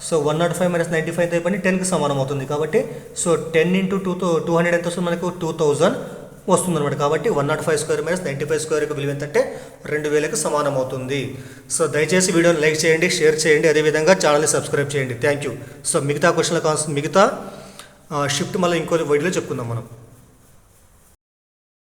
సో 105 మైనస్ 95 అయిపోయి 10కి సమానం అవుతుంది. కాబట్టి సో 10 ఇంటూ 200 ఎంత వస్తుంది మనకు 2000 వస్తుంది అనమాట. కాబట్టి 105² మైనస్ 95² యొక్క విలువ ఏంటంటే 2000కి సమానం అవుతుంది. సో దయచేసి వీడియోని లైక్ చేయండి, షేర్ చేయండి, అదేవిధంగా ఛానల్ని సబ్స్క్రైబ్ చేయండి. Thank you. సో మిగతా క్వశ్చన్ల మిగతా షిఫ్ట్ మళ్ళీ ఇంకో వీడియోలో చెప్పుకుందాం మనం.